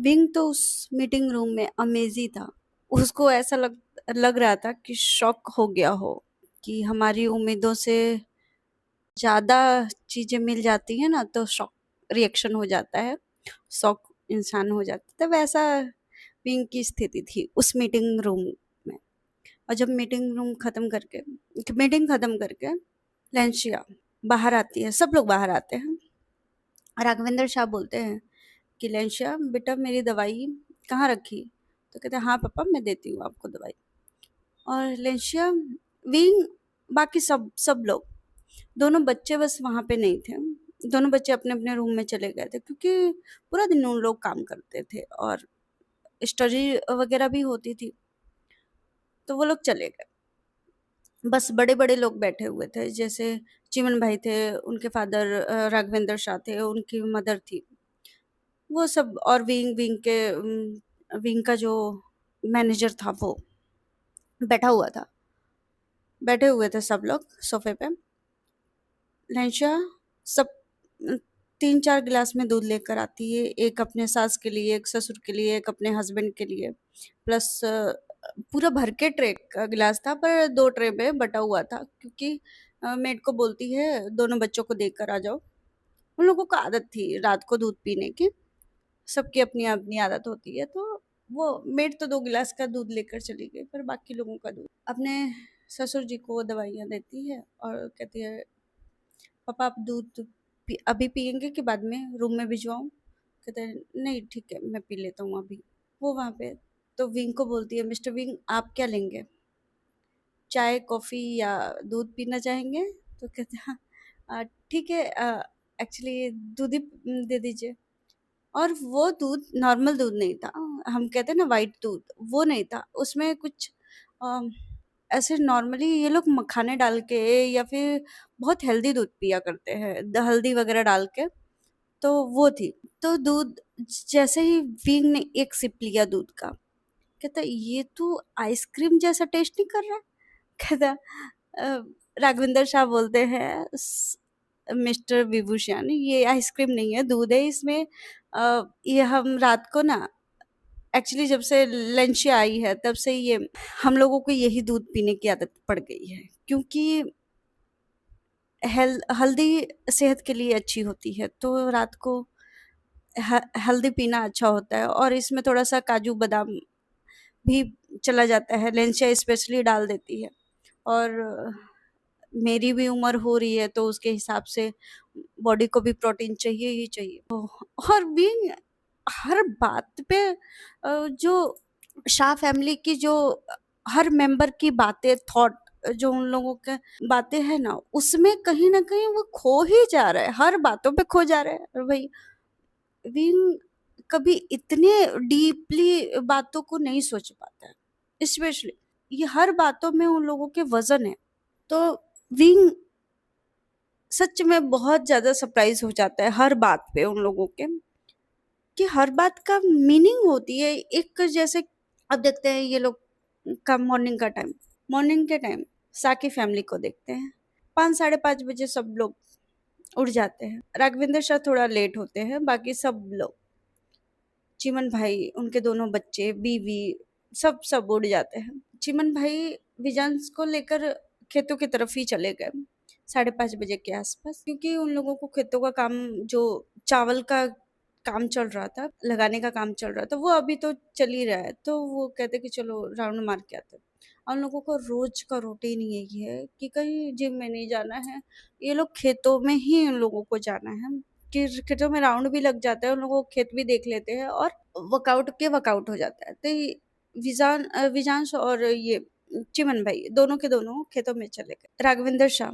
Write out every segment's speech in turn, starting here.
Wing तो उस meeting room में अमेज़ी था। उसको ऐसा लग लग रहा था कि शॉक हो गया हो कि हमारी उम्मीदों से ज़्यादा चीज़ें मिल जाती हैं ना, तो शॉक रिएक्शन हो जाता है, शॉक इंसान हो जाता है। तो वैसा विंग की स्थिति थी उस मीटिंग रूम में। और जब मीटिंग खत्म करके लेंशिया बाहर आती है, सब लोग बाहर आते हैं। राघवेंद्र शाह बोलते हैं कि लेंशिया बेटा मेरी दवाई कहाँ रखी? तो कहते हैं हाँ पापा मैं देती हूँ आपको दवाई। और लेंशिया विंग बाकी सब सब लोग, दोनों बच्चे बस वहाँ पे नहीं थे। दोनों बच्चे अपने अपने रूम में चले गए थे क्योंकि पूरा दिन उन लोग काम करते थे और स्टडी वगैरह भी होती थी, तो वो लोग चले गए। बस बड़े बड़े लोग बैठे हुए थे, जैसे चिमन भाई थे, उनके फादर राघवेंद्र शाह थे, उनकी मदर थी, वो सब। और विंग का जो मैनेजर था वो बैठा हुआ था। बैठे हुए थे सब लोग सोफे पे। लंचा सब 3-4 गिलास में दूध लेकर आती है, एक अपने सास के लिए, एक ससुर के लिए, एक अपने हस्बैंड के लिए, प्लस पूरा भर के ट्रे का गिलास था, पर 2 ट्रे में बटा हुआ था क्योंकि मेड को बोलती है दोनों बच्चों को देकर आ जाओ। उन लोगों को आदत थी रात को दूध पीने की, सबकी अपनी अपनी आदत होती है। तो वो मेड तो 2 गिलास का दूध लेकर चली गई, पर बाकी लोगों का दूध अपने ससुर जी को वो दवाइयाँ देती है और कहती है पापा आप दूध अभी पियेंगे कि बाद में रूम में भिजवाऊँ? कहते हैं नहीं ठीक है मैं पी लेता हूँ अभी। वो वहाँ पे तो विंग को बोलती है मिस्टर विंग आप क्या लेंगे? चाय, कॉफ़ी या दूध पीना चाहेंगे? तो कहते हैं ठीक है एक्चुअली दूध ही दे दीजिए। और वो दूध नॉर्मल दूध नहीं था, हम कहते हैं ना व्हाइट दूध, वो नहीं था। उसमें कुछ अ, ऐसे नॉर्मली ये लोग मखाने डाल के या फिर बहुत हेल्दी दूध पिया करते हैं, हल्दी वगैरह डाल के, तो वो थी। तो दूध जैसे ही विंग ने एक सिप लिया दूध का, कहता ये तो आइसक्रीम जैसा टेस्ट नहीं कर रहा। कहता अ, राघविंदर शाह बोलते हैं मिस्टर विभूषण ये आइसक्रीम नहीं है दूध है इसमें। ये हम रात को ना एक्चुअली जब से लंच आई है तब से ये हम लोगों को यही दूध पीने की आदत पड़ गई है क्योंकि हल्दी सेहत के लिए अच्छी होती है, तो रात को हल्दी पीना अच्छा होता है और इसमें थोड़ा सा काजू बादाम भी चला जाता है, लेंचिया स्पेशली डाल देती है। और मेरी भी उम्र हो रही है तो उसके हिसाब से बॉडी को भी प्रोटीन चाहिए ही चाहिए। और भी हर बात पे जो शाह फैमिली की जो हर मेंबर की बातें थॉट जो उन लोगों के बातें हैं ना उसमें कहीं ना कहीं वो खो ही जा रहा है, हर बातों पे खो जा रहा है। और भाई विंग कभी इतने डीपली बातों को नहीं सोच पाता है, स्पेशली ये हर बातों में उन लोगों के वजन है। तो विंग सच में बहुत ज्यादा सरप्राइज हो जाता है हर बात पे उन लोगों के, कि हर बात का मीनिंग होती है एक। जैसे अब देखते हैं ये लोग का मॉर्निंग के टाइम साकी फैमिली को देखते हैं, 5-5:30 बजे सब लोग उठ जाते हैं। राघवेंद्र शाह थोड़ा लेट होते हैं, बाकी सब लोग चिमन भाई उनके दोनों बच्चे बीवी सब सब उड़ जाते हैं। चिमन भाई विजांस को लेकर खेतों की तरफ ही चले गए 5:30 बजे के आसपास, क्योंकि उन लोगों को खेतों का काम जो चावल का काम चल रहा था, लगाने का काम चल रहा था, वो अभी तो चल ही रहा है। तो वो कहते कि चलो राउंड मार के आते हैं। और उन लोगों को रोज का रूटीन यही है कि कहीं जिम में नहीं जाना है, ये लोग खेतों में ही उन लोगों को जाना है, कि खेतों में राउंड भी लग जाता है, उन लोगों को खेत भी देख लेते हैं और वर्कआउट हो जाता है। तो विजांश और ये चिमन भाई दोनों के दोनों खेतों में चले गए। राघवेंद्र शाह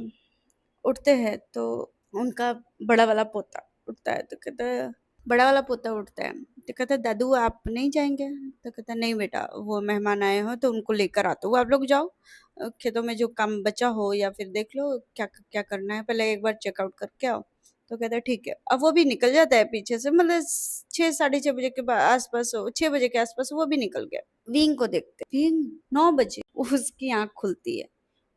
उठते हैं तो उनका बड़ा वाला पोता उठता है, तो कहता है बड़ा वाला पोता उठता है तो कहता है दादू आप नहीं जाएंगे? तो कहता है नहीं बेटा वो मेहमान आए हो तो उनको लेकर आता हूँ, आप लोग जाओ खेतों में जो काम बचा हो या फिर देख लो क्या क्या करना है, पहले एक बार चेकआउट करके आओ। तो कहता है ठीक है। अब वो भी निकल जाता है पीछे से, मतलब 6-6:30 बजे के आसपास, 6 बजे के आसपास वो भी निकल गया। विंग को देखते विंग 9 बजे उसकी आंख खुलती है,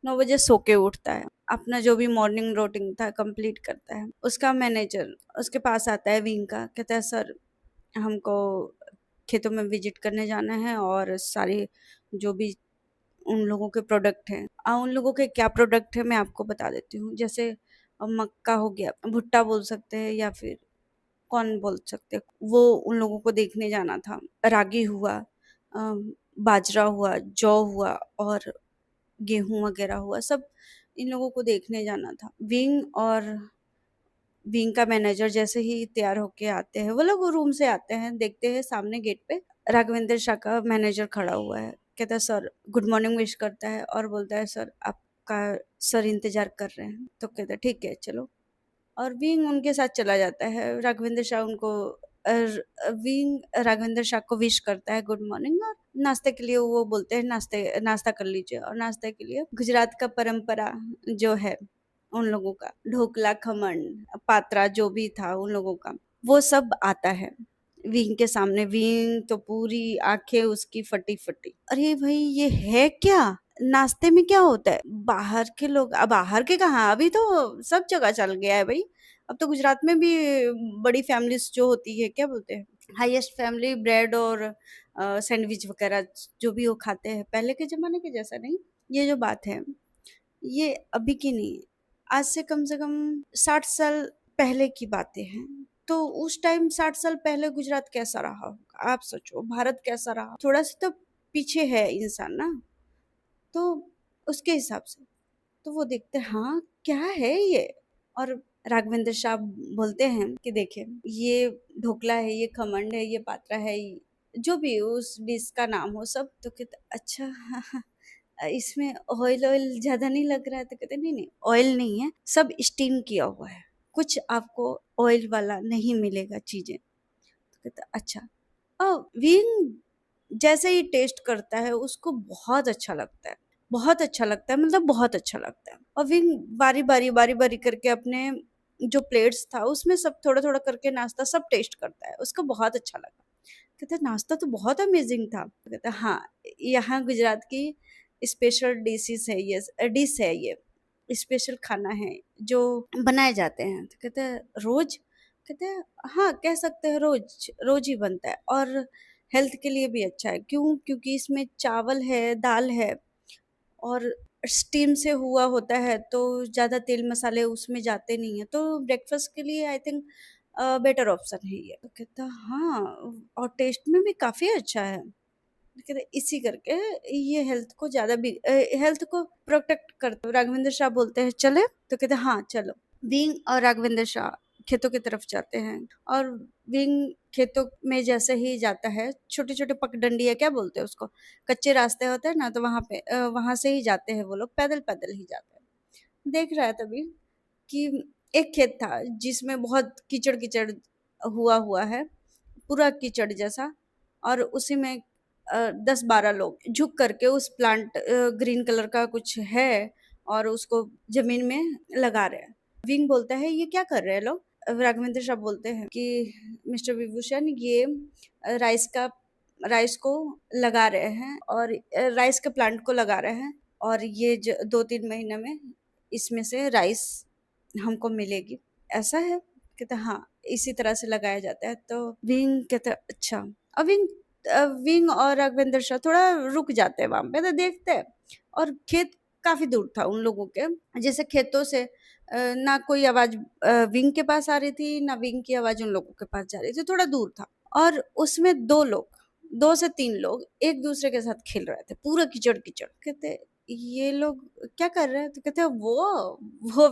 9 बजे सो के उठता है, अपना जो भी मॉर्निंग रूटीन था कंप्लीट करता है। उसका मैनेजर उसके पास आता है विंग का, कहता है सर हमको खेतों में विजिट करने जाना है और सारे जो भी उन लोगों के प्रोडक्ट हैं, उन लोगों के क्या प्रोडक्ट है मैं आपको बता देती हूँ। जैसे मक्का हो गया, भुट्टा बोल सकते हैं या फिर कौन बोल सकते हैं, वो उन लोगों को देखने जाना था। रागी हुआ, बाजरा हुआ, जौ हुआ और गेहूं वगैरह हुआ, सब इन लोगों को देखने जाना था। विंग का मैनेजर जैसे ही तैयार होके आते हैं, वो लोग रूम से आते हैं, देखते हैं सामने गेट पे राघवेंद्र शाह का मैनेजर खड़ा हुआ है। कहता है सर, गुड मॉर्निंग विश करता है और बोलता है सर आपका सर इंतजार कर रहे हैं। तो कहता है ठीक है चलो, और विंग उनके साथ चला जाता है। राघवेंद्र शाह उनको विंग राघवेंद्र शाह को विश करता है गुड मॉर्निंग, और नाश्ते के लिए वो बोलते हैं नाश्ता कर लीजिए। और नाश्ते के लिए गुजरात का परंपरा जो है उन लोगों का, ढोकला, खमन, पात्रा जो भी था उन लोगों का, वो सब आता है विंग के सामने। विंग तो पूरी आंखें उसकी फटी फटी, अरे भाई ये है क्या, नाश्ते में क्या होता है? बाहर के लोग, अब बाहर के कहाँ, अभी तो सब जगह चल गया है भाई। अब तो गुजरात में भी बड़ी फैमिलीज जो होती है, क्या बोलते हैं, हाईएस्ट फैमिली, ब्रेड और सैंडविच वगैरह जो भी वो खाते हैं, पहले के जमाने के जैसा नहीं। ये जो बात है ये अभी की नहीं है, आज से कम 60 साल पहले की बातें हैं। तो उस टाइम 60 साल पहले गुजरात कैसा रहा होगा, आप सोचो, भारत कैसा रहा, थोड़ा सा तो पीछे है इंसान ना, तो उसके हिसाब से तो वो देखते हैं हाँ क्या है ये। और राघवेंद्र शाह बोलते हैं कि देखिए ये ढोकला है, ये खमंड है, ये पात्रा है, जो भी उस डिश का नाम हो सब। तो कहते अच्छा हाँ, हाँ, इसमें ऑयल ऑयल ज्यादा नहीं लग रहा है? तो कहते नहीं नहीं, ऑयल नहीं है, सब स्टीम किया हुआ है, कुछ आपको ऑयल वाला नहीं मिलेगा चीजें। तो कहता अच्छा। और विंग जैसे ही टेस्ट करता है उसको बहुत अच्छा लगता है, बहुत अच्छा लगता है, मतलब बहुत अच्छा लगता है। और विंग बारी बारी करके अपने जो प्लेट्स था उसमें सब थोड़ा थोड़ा करके नाश्ता सब टेस्ट करता है, उसको बहुत अच्छा लगा। कहता है नाश्ता तो बहुत अमेजिंग था। तो कहता है हाँ, यहाँ गुजरात की स्पेशल डिशेस है ये, डिश है ये, स्पेशल खाना है जो बनाए जाते हैं। तो कहते हैं रोज? कहते हैं हाँ कह सकते हैं, रोज रोज ही बनता है और हेल्थ के लिए भी अच्छा है। क्यों? क्योंकि इसमें चावल है, दाल है और स्टीम से हुआ होता है, तो ज़्यादा तेल मसाले उसमें जाते नहीं है, तो ब्रेकफास्ट के लिए आई थिंक बेटर ऑप्शन है ये। तो कहता हाँ, और टेस्ट में भी काफ़ी अच्छा है। कहते इसी करके ये हेल्थ को ज़्यादा भी हेल्थ को प्रोटेक्ट करते। राघवेंद्र शाह बोलते हैं चले? तो कहते हाँ चलो। विंग और राघवेंद्र शाह खेतों की तरफ जाते हैं, और विंग खेतों में जैसे ही जाता है, छोटे छोटे पगडंडी है, क्या बोलते हैं उसको, कच्चे रास्ते होते हैं ना, तो वहां पे वहां से ही जाते हैं वो लोग, पैदल पैदल ही जाते हैं। देख रहा है तभी कि एक खेत था जिसमें बहुत कीचड़ कीचड़ हुआ हुआ है, पूरा कीचड़ जैसा, और उसी में 10-12 लोग झुक करके उस प्लांट, ग्रीन कलर का कुछ है, और उसको जमीन में लगा रहे हैं। विंग बोलता है ये क्या कर रहे हैं लोग? राघवेंद्र शाह बोलते हैं कि मिस्टर विभूषण, ये राइस को लगा रहे हैं, और राइस के प्लांट को लगा रहे हैं, और ये 2-3 महीने में इसमें से राइस हमको मिलेगी, ऐसा है? कहते हाँ इसी तरह से लगाया जाता है। तो विंग कहता अच्छा। अब विंग और राघवेंद्र शाह थोड़ा रुक जाते हैं वहां पे, तो देखते हैं, और खेत काफी दूर था उन लोगों के, जैसे खेतों से ना कोई आवाज विंग के पास आ रही थी, ना विंग की आवाज उन लोगों के पास जा रही थी, थोड़ा दूर था। और उसमें 2 से 3 लोग एक दूसरे के साथ खेल रहे थे, पूरा कीचड़ कीचड़। कहते ये लोग क्या कर रहे हैं? तो कहते हैं वो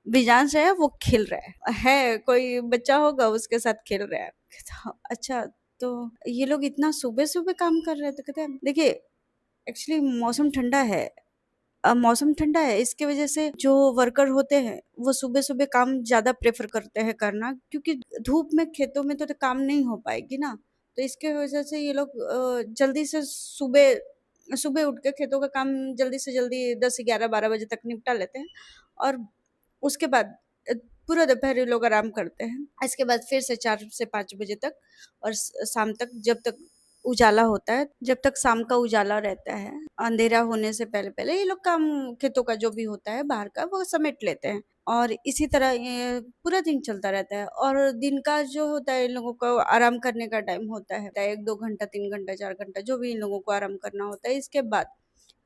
विजान से है, वो खेल रहा है, कोई बच्चा होगा उसके साथ खेल रहा है। कहता हाँ, अच्छा तो ये लोग इतना सुबह सुबह काम कर रहे हैं? तो कहते हैं देखिए एक्चुअली मौसम ठंडा है, मौसम ठंडा है, इसके वजह से जो वर्कर होते हैं वो सुबह सुबह काम ज्यादा प्रेफर करते हैं करना, क्योंकि धूप में खेतों में तो काम नहीं हो पाएगी ना। तो इसके वजह से ये लोग जल्दी से सुबह सुबह उठ के खेतों का काम जल्दी से जल्दी 10, 11, 12 बजे तक निपटा लेते हैं, और उसके बाद पूरा दोपहर ये लोग आराम करते हैं। इसके बाद फिर से 4 से 5 बजे तक और शाम तक, जब तक उजाला होता है, जब तक शाम का उजाला रहता है, अंधेरा होने से पहले-पहले ये लोग काम खेतों का जो भी होता है बाहर का वो समेट लेते हैं और इसी तरह ये पूरा दिन चलता रहता है और दिन का जो होता है इन लोगों को आराम करने का टाइम होता है 1-2 घंटा, 3 घंटा, 4 घंटा जो भी इन लोगों को आराम करना होता है। इसके बाद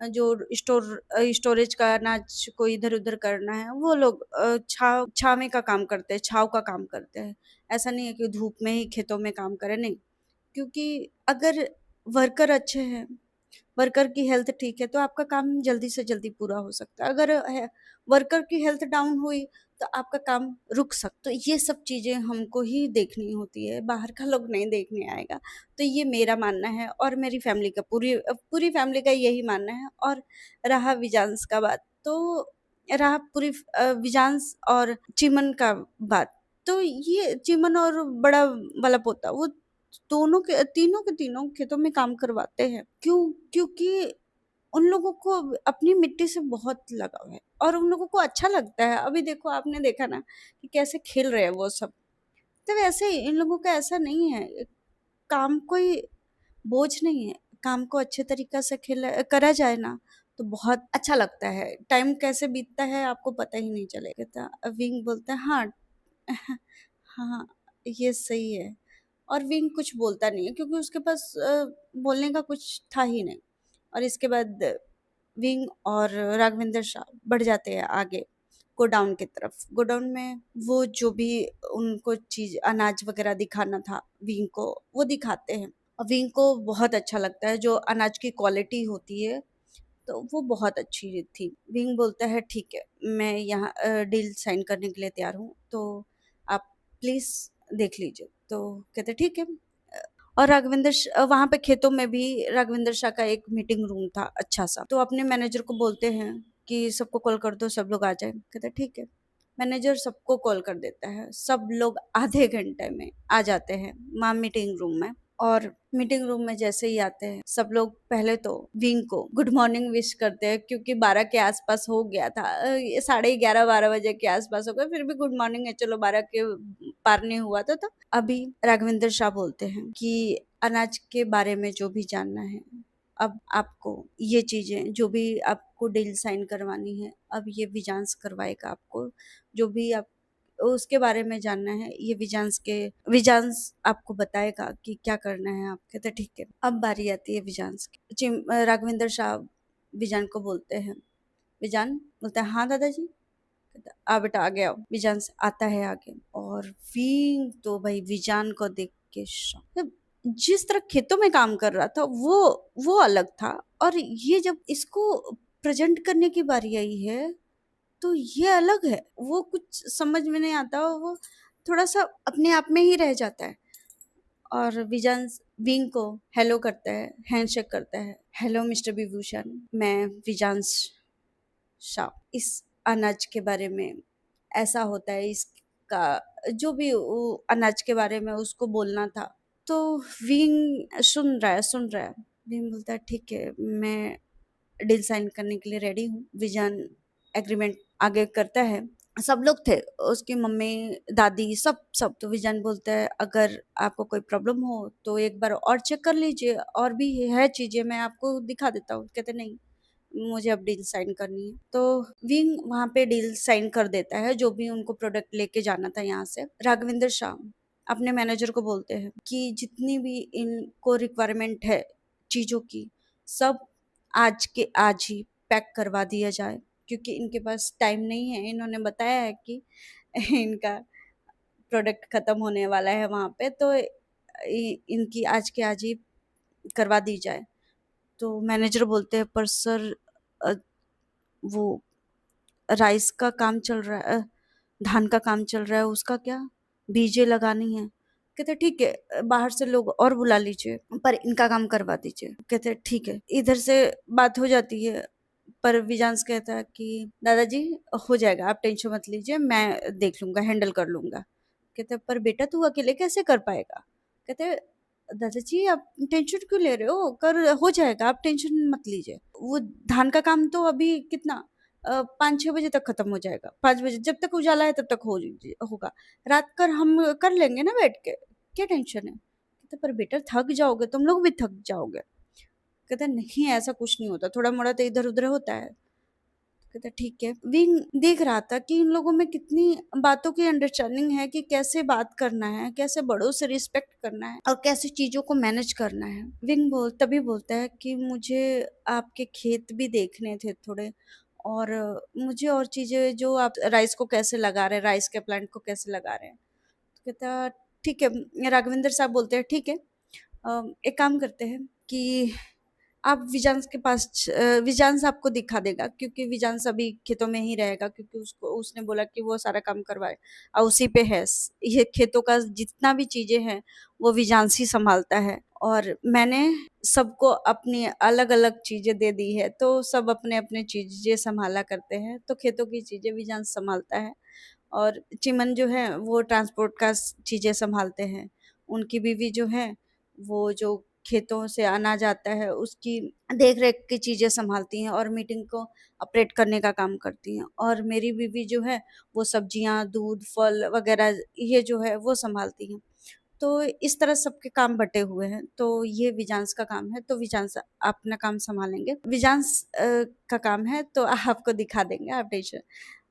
जो स्टोरेज का अनाज को इधर-उधर करना है वो लोग छाँव का काम करते हैं, छाँव का काम करते हैं। ऐसा नहीं है कि धूप में ही खेतों में काम करें, नहीं। क्योंकि अगर वर्कर अच्छे हैं, वर्कर की हेल्थ ठीक है तो आपका काम जल्दी से जल्दी पूरा हो सकता है। अगर वर्कर की हेल्थ डाउन हुई तो आपका काम रुक सकता। तो ये सब चीज़ें हमको ही देखनी होती है, बाहर का लोग नहीं देखने आएगा। तो ये मेरा मानना है और मेरी फैमिली का पूरी फैमिली का यही मानना है। और रहा विजांस का बात, तो रहा विजांस और चिमन का बात, तो ये चिमन और बड़ा वाला पोता वो दोनों के तीनों खेतों में काम करवाते हैं। क्यों? क्योंकि उन लोगों को अपनी मिट्टी से बहुत लगाव है और उन लोगों को अच्छा लगता है। अभी देखो आपने देखा ना कि कैसे खेल रहे हैं वो सब। तो वैसे ही इन लोगों का ऐसा नहीं है, काम कोई बोझ नहीं है। काम को अच्छे तरीक़ा से करा जाए ना तो बहुत अच्छा लगता है। टाइम कैसे बीतता है आपको पता ही नहीं चलेगा। तो विंग बोलता है हाँ, हाँ, ये सही है। और विंग कुछ बोलता नहीं है क्योंकि उसके पास बोलने का कुछ था ही नहीं। और इसके बाद विंग और राघवेंद्र शाह बढ़ जाते हैं आगे गोडाउन की तरफ। गोडाउन में वो जो भी उनको चीज़ अनाज वगैरह दिखाना था विंग को, वो दिखाते हैं। और विंग को बहुत अच्छा लगता है जो अनाज की क्वालिटी होती है, तो वो बहुत अच्छी थी। विंग बोलता है ठीक है, मैं यहाँ डील साइन करने के लिए तैयार हूँ, तो आप प्लीज़ देख लीजिए। तो कहते ठीक है। और वहाँ पे खेतों में भी राघवेंद्र शाह का एक मीटिंग रूम था अच्छा सा। तो अपने मैनेजर को बोलते हैं कि सबको कॉल कर दो, सब लोग आ जाए। कहते ठीक है। मैनेजर सबको कॉल कर देता है, सब लोग आधे घंटे में आ जाते हैं वहाँ मीटिंग रूम में। और मीटिंग रूम में जैसे ही आते हैं सब लोग पहले तो विंग को गुड मॉर्निंग विश करते हैं क्योंकि 12 के आसपास हो गया था, 11:30-12 बजे के आसपास हो गया, फिर भी गुड मॉर्निंग है, चलो 12 के पार नहीं हुआ था। तो अभी राघवेंद्र शाह बोलते हैं कि अनाज के बारे में जो भी जानना है, अब आपको ये चीज़ें जो भी आपको डील साइन करवानी है, अब ये विजांस करवाएगा आपको। जो भी आप उसके बारे में जानना है, ये विजांस आपको बताएगा कि क्या करना है। आप कहते ठीक है। अब बारी आती है विजांस की। राघवेंद्र शाह विजान को बोलते हैं। विजान बोलता है हाँ दादाजी। कहता आ बेटा आगे आओ। विजान आता है आगे और विंग तो भाई विजान को देख के शॉक। जिस तरह खेतों में काम कर रहा था वो अलग था, और ये जब इसको प्रेजेंट करने की बारी आई है तो ये अलग है। वो कुछ समझ में नहीं आता, वो थोड़ा-सा अपने आप में ही रह जाता है। और विंग को हेलो करता है, हैंडशेक करता है। हेलो मिस्टर विभूषण, मैं विजांस शाह। इस अनाज के बारे में ऐसा होता है, इसका जो भी अनाज के बारे में उसको बोलना था। तो विंग सुन रहा है। विंग बोलता है ठीक है, मैं डील साइन करने के लिए रेडी हूँ। विजान एग्रीमेंट आगे करता है। सब लोग थे, उसकी मम्मी, दादी, सब। तो विजान बोलता है अगर आपको कोई प्रॉब्लम हो तो एक बार और चेक कर लीजिए, और भी है चीज़ें, मैं आपको दिखा देता हूँ। कहते नहीं, मुझे अब डील साइन करनी है। तो विंग वहाँ पे डील साइन कर देता है, जो भी उनको प्रोडक्ट लेके जाना था यहाँ से। राघवेंद्र शाह अपने मैनेजर को बोलते हैं कि जितनी भी इनको रिक्वायरमेंट है चीज़ों की, सब आज के आज ही पैक करवा दिया जाए, क्योंकि इनके पास टाइम नहीं है। इन्होंने बताया है कि इनका प्रोडक्ट ख़त्म होने वाला है वहाँ पे, तो इनकी आज के आज ही करवा दी जाए। तो मैनेजर बोलते हैं पर सर वो राइस का काम चल रहा है, धान का काम चल रहा है, उसका क्या? बीजें लगानी है। कहते ठीक है, बाहर से लोग और बुला लीजिए, पर इनका काम करवा दीजिए। कहते ठीक है। इधर से बात हो जाती है, पर विजांस कहता है कि दादाजी हो जाएगा, आप टेंशन मत लीजिए, मैं देख लूँगा, हैंडल कर लूँगा। कहते पर बेटा तू अकेले कैसे कर पाएगा? कहते दादाजी आप टेंशन क्यों ले रहे हो? हो जाएगा, आप टेंशन मत लीजिए। वो धान का काम तो अभी कितना 5-6 बजे तक खत्म हो जाएगा। 5 बजे जब तक उजाला है तब तक होगा। रात कर हम कर लेंगे ना बैठ के, क्या टेंशन है? कहता पर बेटा थक जाओगे, तुम लोग भी थक जाओगे। कहता नहीं ऐसा कुछ नहीं होता, थोड़ा मोड़ा तो इधर उधर होता है। कहता ठीक है। विंग देख रहा था कि इन लोगों में कितनी बातों की अंडरस्टैंडिंग है कि कैसे बात करना है, कैसे बड़ों से रिस्पेक्ट करना है और कैसे चीजों को मैनेज करना है। विंग तभी बोलता है कि मुझे आपके खेत भी देखने थे थोड़े, और मुझे और चीजें, जो आप राइस को कैसे लगा रहे हैं, राइस के प्लांट को कैसे लगा रहे हैं। तो कहता ठीक है। राघवेंद्र साहब बोलते हैं ठीक है, एक काम करते हैं कि आप विजांस के पास विजांस आपको दिखा देगा, क्योंकि विजांस अभी खेतों में ही रहेगा, क्योंकि उसको उसने बोला कि वो सारा काम करवाए और उसी पे है। ये खेतों का जितना भी चीजें हैं वो विजांस ही संभालता है, और मैंने सबको अपनी अलग अलग चीजें दे दी है, तो सब अपने अपने चीजें संभाला करते हैं, तो खेतों की चीजें विजांस संभालता है। और चिमन जो है वो ट्रांसपोर्ट का चीजें संभालते हैं। उनकी बीवी जो है वो जो खेतों से अनाज आता है उसकी देख रेख की चीजें संभालती हैं और मीटिंग को ऑपरेट करने का काम करती हैं। और मेरी बीवी जो है वो सब्जियां, दूध, फल वगैरह ये जो है वो संभालती हैं। तो इस तरह सबके काम बटे हुए हैं। तो ये विजांस का काम है, तो विजांस अपना काम संभालेंगे। विजांस का काम है तो आपको दिखा देंगे, आप टेंशन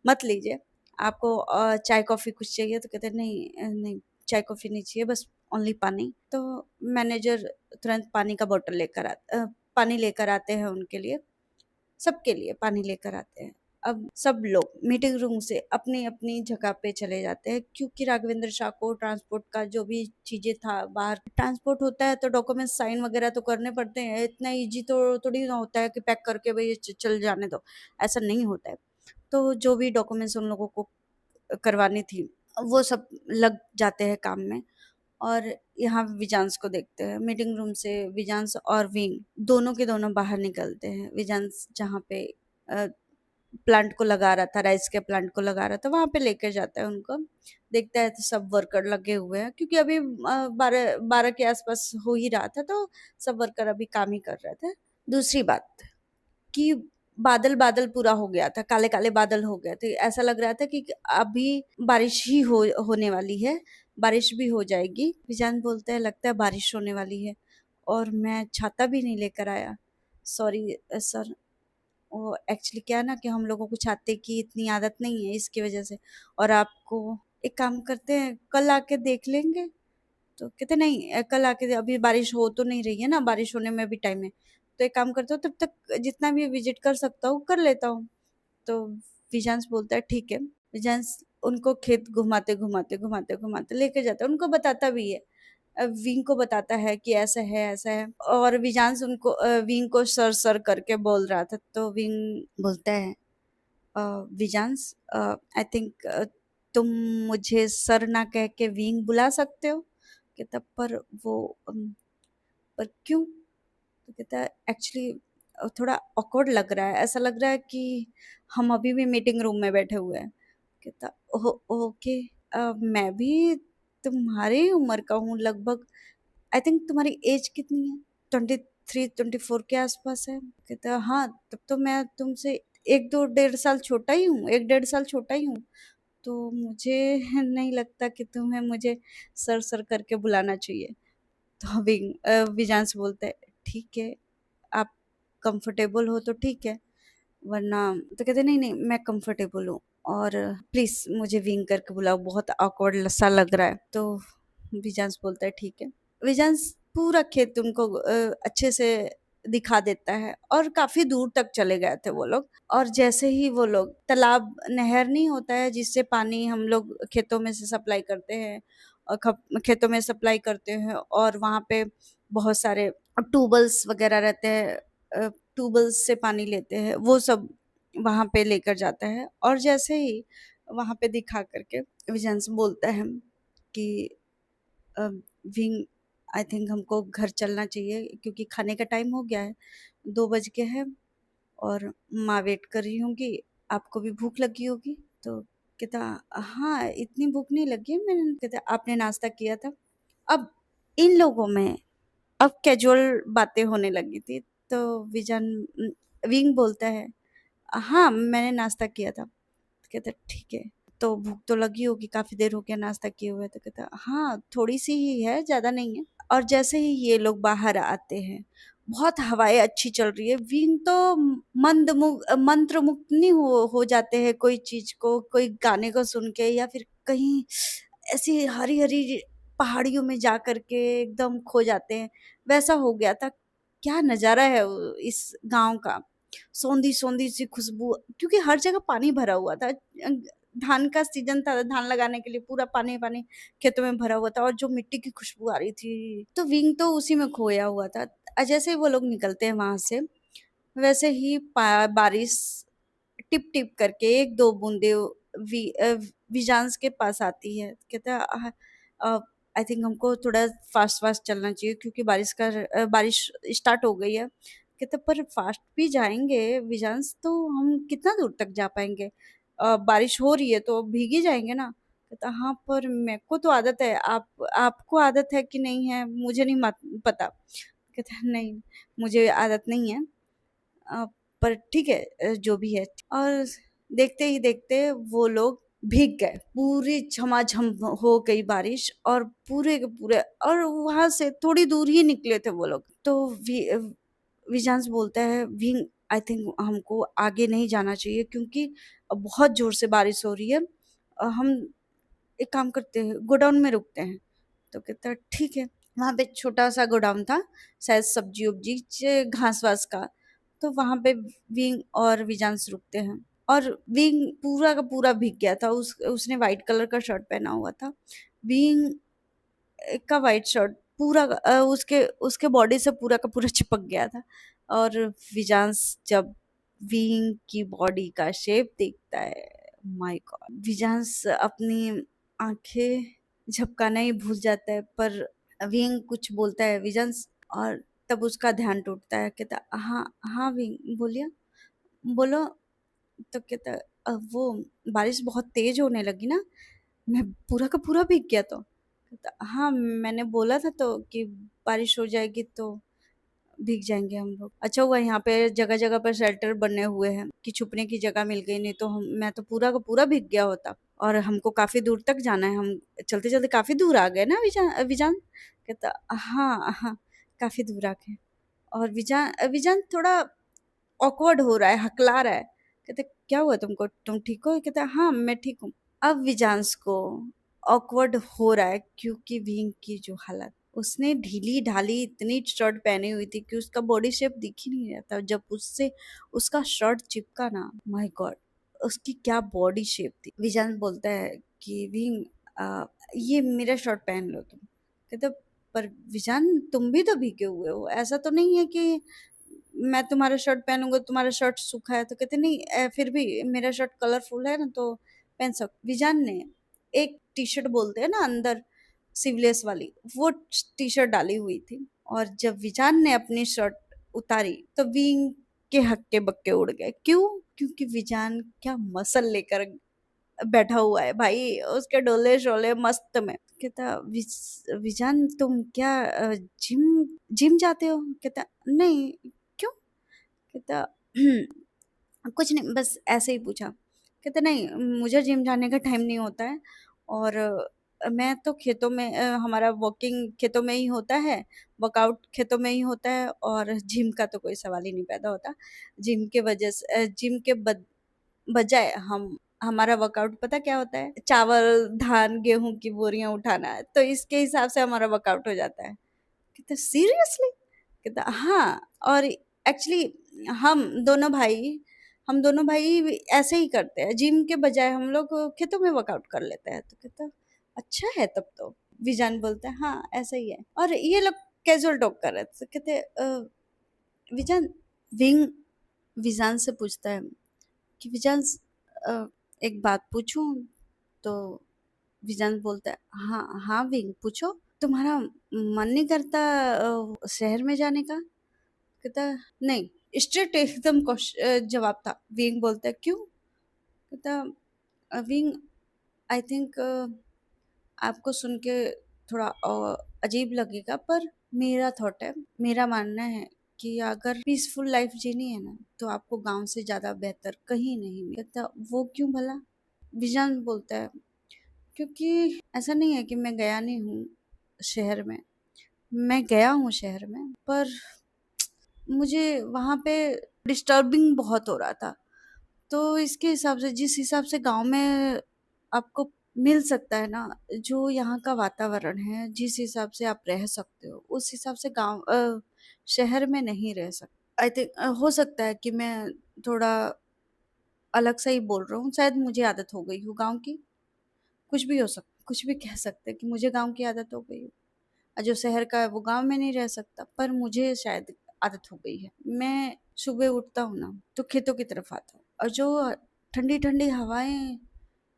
मत लीजिए। आपको चाय कॉफी कुछ चाहिए? तो कहते नहीं नहीं, चाय कॉफी नहीं चाहिए, बस ओनली पानी। तो मैनेजर तुरंत पानी का बोतल पानी लेकर आते हैं उनके लिए, सबके लिए पानी लेकर आते हैं। अब सब लोग मीटिंग रूम से अपनी अपनी जगह पे चले जाते हैं, क्योंकि राघवेंद्र शाह को ट्रांसपोर्ट का जो भी चीजें था, बाहर ट्रांसपोर्ट होता है तो डॉक्यूमेंट साइन वगैरह तो करने पड़ते हैं। इतना इजी तो थोड़ी ना होता है कि पैक करके भाई चल जाने दो, ऐसा नहीं होता है। तो जो भी डॉक्यूमेंट्स उन लोगों को करवानी थी वो सब लग जाते हैं काम में। और यहाँ विजांस को देखते हैं। मीटिंग रूम से विजांस और विंग दोनों के दोनों बाहर निकलते हैं। विजांस जहाँ पे प्लांट को लगा रहा था, राइस के प्लांट को लगा रहा था, वहां पे लेकर जाता है उनको। देखता है तो सब वर्कर लगे हुए हैं, क्योंकि अभी 12 के आसपास हो ही रहा था, तो सब वर्कर अभी काम ही कर रहे थे। दूसरी बात कि बादल बादल पूरा हो गया था, काले काले बादल हो गए थे, ऐसा लग रहा था कि अभी बारिश ही होने वाली है, बारिश भी हो जाएगी। विजान बोलते हैं लगता है बारिश होने वाली है, और मैं छाता भी नहीं लेकर आया। सॉरी सर, वो एक्चुअली क्या है ना कि हम लोगों को छाते की इतनी आदत नहीं है, इसकी वजह से। और आपको एक काम करते हैं, कल आके देख लेंगे? तो कहते नहीं, कल आके, अभी बारिश हो तो नहीं रही है ना, बारिश होने में भी टाइम है, तो एक काम करता हूँ तब तक जितना भी विजिट कर सकता हूँ कर लेता हूँ। तो विजांस बोलता है ठीक है। विजांस उनको खेत घुमाते घुमाते घुमाते घुमाते लेके जाता है, उनको बताता भी है। विंग को बताता है कि ऐसा है ऐसा है, और विजांस उनको विंग को सर सर करके बोल रहा था। तो विंग बोलता है विजांस, आई थिंक तुम मुझे सर ना कह के विंग बुला सकते हो। कहता पर वो पर क्यों? तो कहता है एक्चुअली थोड़ा ऑकवर्ड लग रहा है, ऐसा लग रहा है कि हम अभी भी मीटिंग रूम में बैठे हुए हैं। कहता ओके, मैं भी तुम्हारी उम्र का हूँ लगभग। आई थिंक तुम्हारी एज कितनी है? 23-24 के आसपास है। कहता है हाँ, तब तो मैं तुमसे 1-2-1.5 साल छोटा ही हूँ, 1-1.5 साल छोटा ही हूँ। तो मुझे नहीं लगता कि तुम्हें मुझे सर सर करके बुलाना चाहिए। तो विजांस बोलता है ठीक है, आप कंफर्टेबल हो तो ठीक है, वरना। तो कहते नहीं नहीं, मैं कंफर्टेबल हूँ, और प्लीज मुझे विंग करके बुलाओ, बहुत awkward सा लग रहा है। तो विजांस बोलता है ठीक है। विजांस पूरा खेत उनको अच्छे से दिखा देता है, और काफी दूर तक चले गए थे वो लोग। और जैसे ही वो लोग तालाब, नहर नहीं होता है जिससे पानी हम लोग खेतों में से सप्लाई करते हैं, और खेतों में सप्लाई करते हैं, और वहाँ पे बहुत सारे ट्यूबल्स वगैरह रहते हैं, ट्यूबल्स से पानी लेते हैं, वो सब वहाँ पे लेकर जाता है। और जैसे ही वहाँ पे दिखा करके विजयंस बोलता है कि विंग, आई थिंक हमको घर चलना चाहिए, क्योंकि खाने का टाइम हो गया है, 2 बज के है, और माँ वेट कर रही होंगी, आपको भी भूख लगी होगी। तो कहता हाँ, इतनी भूख नहीं लगी है। मैंने कहता आपने नाश्ता किया था? अब इन लोगों में अब कैजुअल बातें होने लगी थी। तो विंग बोलता है हाँ, मैंने नाश्ता किया था। तो कहता ठीक है, तो भूख तो लगी होगी, काफी देर हो गया नाश्ता किए हुए। तो कहता हाँ, थोड़ी सी ही है, ज्यादा नहीं है। और जैसे ही ये लोग बाहर आते हैं, बहुत हवाएं अच्छी चल रही है, विंग तो मंत्र मुग्ध नहीं हो जाते हैं कोई चीज को, कोई गाने को सुन के, या फिर कहीं ऐसी हरी हरी पहाड़ियों में जा करके एकदम खो जाते हैं। वैसा हो गया था। क्या नजारा है इस गांव का। सौंधी सौंधी सी खुशबू, क्योंकि हर जगह पानी भरा हुआ था। धान का सीजन था, धान लगाने के लिए पूरा पानी पानी खेतों में भरा हुआ था, और जो मिट्टी की खुशबू आ रही थी, तो विंग तो उसी में खोया हुआ था। जैसे ही वो लोग निकलते हैं वहां से, वैसे ही बारिश टिप टिप करके एक दो बूंदे विजांस के पास आती है। कहता है आई थिंक हमको थोड़ा फास्ट फास्ट चलना चाहिए, क्योंकि बारिश स्टार्ट हो गई है। कहते पर फास्ट भी जाएंगे विजांस तो हम कितना दूर तक जा पाएंगे, बारिश हो रही है तो भीग ही जाएंगे ना। कहता हाँ, पर मेरे को तो आदत है, आपको आदत है कि नहीं है मुझे नहीं पता। कहता नहीं, मुझे आदत नहीं है। अ, पर ठीक है, जो भी है। और देखते ही देखते वो लोग भीग गए, पूरी झमाझम हो गई बारिश, और पूरे के पूरे, और वहां से थोड़ी दूर ही निकले थे वो लोग। तो विजांस बोलता है, विंग आई थिंक हमको आगे नहीं जाना चाहिए, क्योंकि बहुत जोर से बारिश हो रही है। हम एक काम करते हैं, गोडाउन में रुकते हैं। तो कहता है ठीक है। वहां पे छोटा सा गोडाउन था, शायद सब्जी उब्जी घास वास का। तो वहां पे विंग और विजांस रुकते हैं। और विंग पूरा का पूरा भीग गया था, उसने व्हाइट कलर का शर्ट पहना हुआ था। विंग का व्हाइट शर्ट पूरा उसके उसके बॉडी से पूरा का पूरा चिपक गया था। और विजांस जब विंग की बॉडी का शेप देखता है, माय गॉड, विजांस अपनी आंखें झपकाना ही भूल जाता है। पर विंग कुछ बोलता है विजांस, और तब उसका ध्यान टूटता है। कहता हाँ हाँ विंग बोलिए, बोलो। तो कहता वो बारिश बहुत तेज होने लगी ना, मैं पूरा का पूरा भीग गया। तो कहता हाँ, मैंने बोला था तो कि बारिश हो जाएगी तो भीग जाएंगे हम लोग। अच्छा हुआ यहाँ पे जगह जगह पर शेल्टर बने हुए हैं कि छुपने की जगह मिल गई, नहीं तो मैं तो पूरा का पूरा भीग गया होता। और हमको काफी दूर तक जाना है, हम चलते चलते काफी दूर आ गए ना विजान। कहता हाँ हाँ, काफी दूर आ गए। और विजान विजान थोड़ा ऑकवर्ड हो रहा है, हकला रहा है। कहते क्या हुआ तुमको, तुम ठीक हो? कहता हाँ मैं ठीक हूँ। अब विजांस को ऑकवर्ड हो रहा है, क्योंकि विंग की जो हालत, उसने ढीली ढाली इतनी शर्ट पहनी हुई थी कि उसका बॉडी शेप दिख ही नहीं रहा था। जब उससे उसका शर्ट चिपका ना, माय गॉड, उसकी क्या बॉडी शेप थी। विजांस बोलता है कि विंग ये मेरा शर्ट पहन लो तुम। कहता पर विजान तुम भी तो भीगे हुए हो, ऐसा तो नहीं है कि मैं तुम्हारा शर्ट पहनूंगा, तुम्हारा शर्ट सूखा है। तो कहते नहीं, फिर भी मेरा शर्ट कलरफुल है ना, तो पहन सक। विजान ने एक टी शर्ट बोलते हैं ना अंदर सिवलेस वाली, वो टी शर्ट डाली हुई थी। और जब विजान ने अपनी शर्ट उतारी तो विंग के हक्के बक्के उड़ गए। क्यों? क्योंकि विजान क्या मसल लेकर बैठा हुआ है भाई, उसके डोले शोले मस्त में। कहता विजान तुम क्या जिम जिम जाते हो? कहता नहीं। क्यों? कहता कुछ नहीं, बस ऐसे ही पूछा। कहते नहीं, मुझे जिम जाने का टाइम नहीं होता है। और मैं तो खेतों में हमारा वॉकिंग खेतों में ही होता है, वर्कआउट खेतों में ही होता है, और जिम का तो कोई सवाल ही नहीं पैदा होता। जिम के वजह से जिम के बजाय हम हमारा वर्कआउट पता क्या होता है? चावल धान गेहूं की बोरियां उठाना है, तो इसके हिसाब से हमारा वर्कआउट हो जाता है। कहते सीरियसली? कहता हाँ। और एक्चुअली हम दोनों भाई ऐसे ही करते हैं, जिम के बजाय हम लोग खेतों में वर्कआउट कर लेते हैं। तो कहता अच्छा है तब तो। विजान बोलता है हाँ ऐसा ही है। और ये लोग कैजुअल टॉक कर रहे थे। तो कहते विजान विंग विजान से पूछता है कि विजान एक बात पूछूं? तो विजान बोलता है हाँ हाँ विंग पूछो। तुम्हारा मन नहीं करता शहर में जाने का? कहता नहीं। स्ट्रेट एकदम जवाब था। विंग बोलता है क्यों? कहता विंग आई थिंक आपको सुन के थोड़ा अजीब लगेगा, पर मेरा थॉट है, मेरा मानना है कि अगर पीसफुल लाइफ जीनी है ना, तो आपको गांव से ज्यादा बेहतर कहीं नहीं मिलता। वो क्यों भला? विजान बोलता है क्योंकि ऐसा नहीं है कि मैं गया नहीं हूँ शहर में, मैं गया हूँ शहर में, पर मुझे वहाँ पे डिस्टर्बिंग बहुत हो रहा था। तो इसके हिसाब से, जिस हिसाब से गाँव में आपको मिल सकता है ना, जो यहाँ का वातावरण है, जिस हिसाब से आप रह सकते हो, उस हिसाब से शहर में नहीं रह सकते। आई थिंक हो सकता है कि मैं थोड़ा अलग सा ही बोल रहा हूँ, शायद मुझे आदत हो गई हो गाँव की। कुछ भी हो सकता, कुछ भी कह सकते हैं कि मुझे गाँव की आदत हो गई हो। और जो शहर का है वो गाँव में नहीं रह सकता, पर मुझे शायद आदत हो गई है। मैं सुबह उठता हूँ ना, तो खेतों की तरफ आता हूँ, और जो ठंडी-ठंडी हवाएँ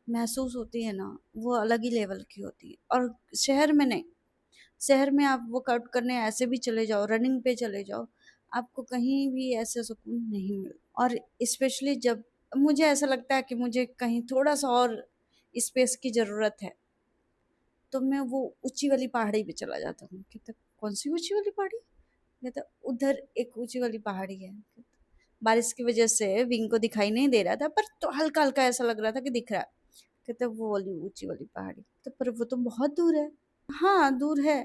महसूस होती है ना, वो अलग ही लेवल की होती है। और शहर में नहीं, शहर में आप वर्कआउट करने ऐसे भी चले जाओ, रनिंग पे चले जाओ, आपको कहीं भी ऐसा सुकून नहीं मिलता। और स्पेशली जब मुझे ऐसा लगता है कि मुझे कहीं थोड़ा-सा और स्पेस की ज़रूरत है, तो मैं वो ऊँची वाली पहाड़ी पे चला जाता हूँ। कहता, कौन-सी ऊँची वाली पहाड़ी? कहता, उधर एक ऊँची वाली पहाड़ी है। बारिश की वजह से विंग को दिखाई नहीं दे रहा था, पर तो हल्का-हल्का ऐसा लग रहा था कि दिख रहा है। कहता, वो वाली ऊँची वाली पहाड़ी। तो पर वो तो बहुत दूर है। हाँ, दूर है,